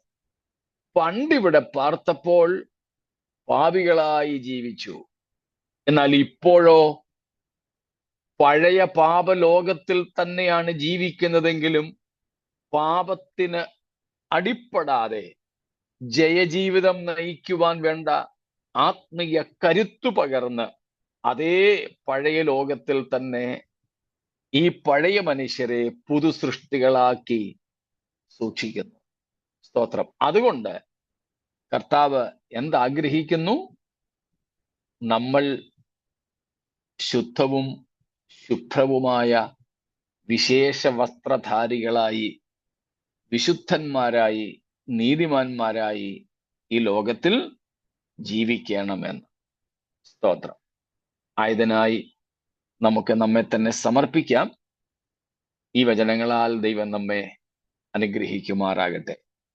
പണ്ടിവിടെ പാർത്തപ്പോൾ പാപികളായി ജീവിച്ചു. എന്നാൽ ഇപ്പോഴോ പഴയ പാപലോകത്തിൽ തന്നെയാണ് ജീവിക്കുന്നതെങ്കിലും പാപത്തിന് അടിപ്പെടാതെ ജയജീവിതം നയിക്കുവാൻ വേണ്ട ആത്മീയ കരുത്തു പകർന്ന് അതേ പഴയ ലോകത്തിൽ തന്നെ ഈ പഴയ മനുഷ്യരെ പുതുസൃഷ്ടികളാക്കി സൂക്ഷിക്കുന്നു. സ്തോത്രം. അതുകൊണ്ട് കർത്താവ് എന്താഗ്രഹിക്കുന്നു? നമ്മൾ ശുദ്ധവും ശുഭ്രവുമായ വിശേഷ വസ്ത്രധാരികളായി, വിശുദ്ധന്മാരായി, നീതിമാന്മാരായി ഈ ലോകത്തിൽ ജീവിക്കണമെന്ന്. സ്തോത്രം. ആയതിനായി നമുക്ക് നമ്മെ തന്നെ സമർപ്പിക്കാം. ഈ വചനങ്ങളാൽ ദൈവം നമ്മെ അനുഗ്രഹിക്കുമാറാകട്ടെ.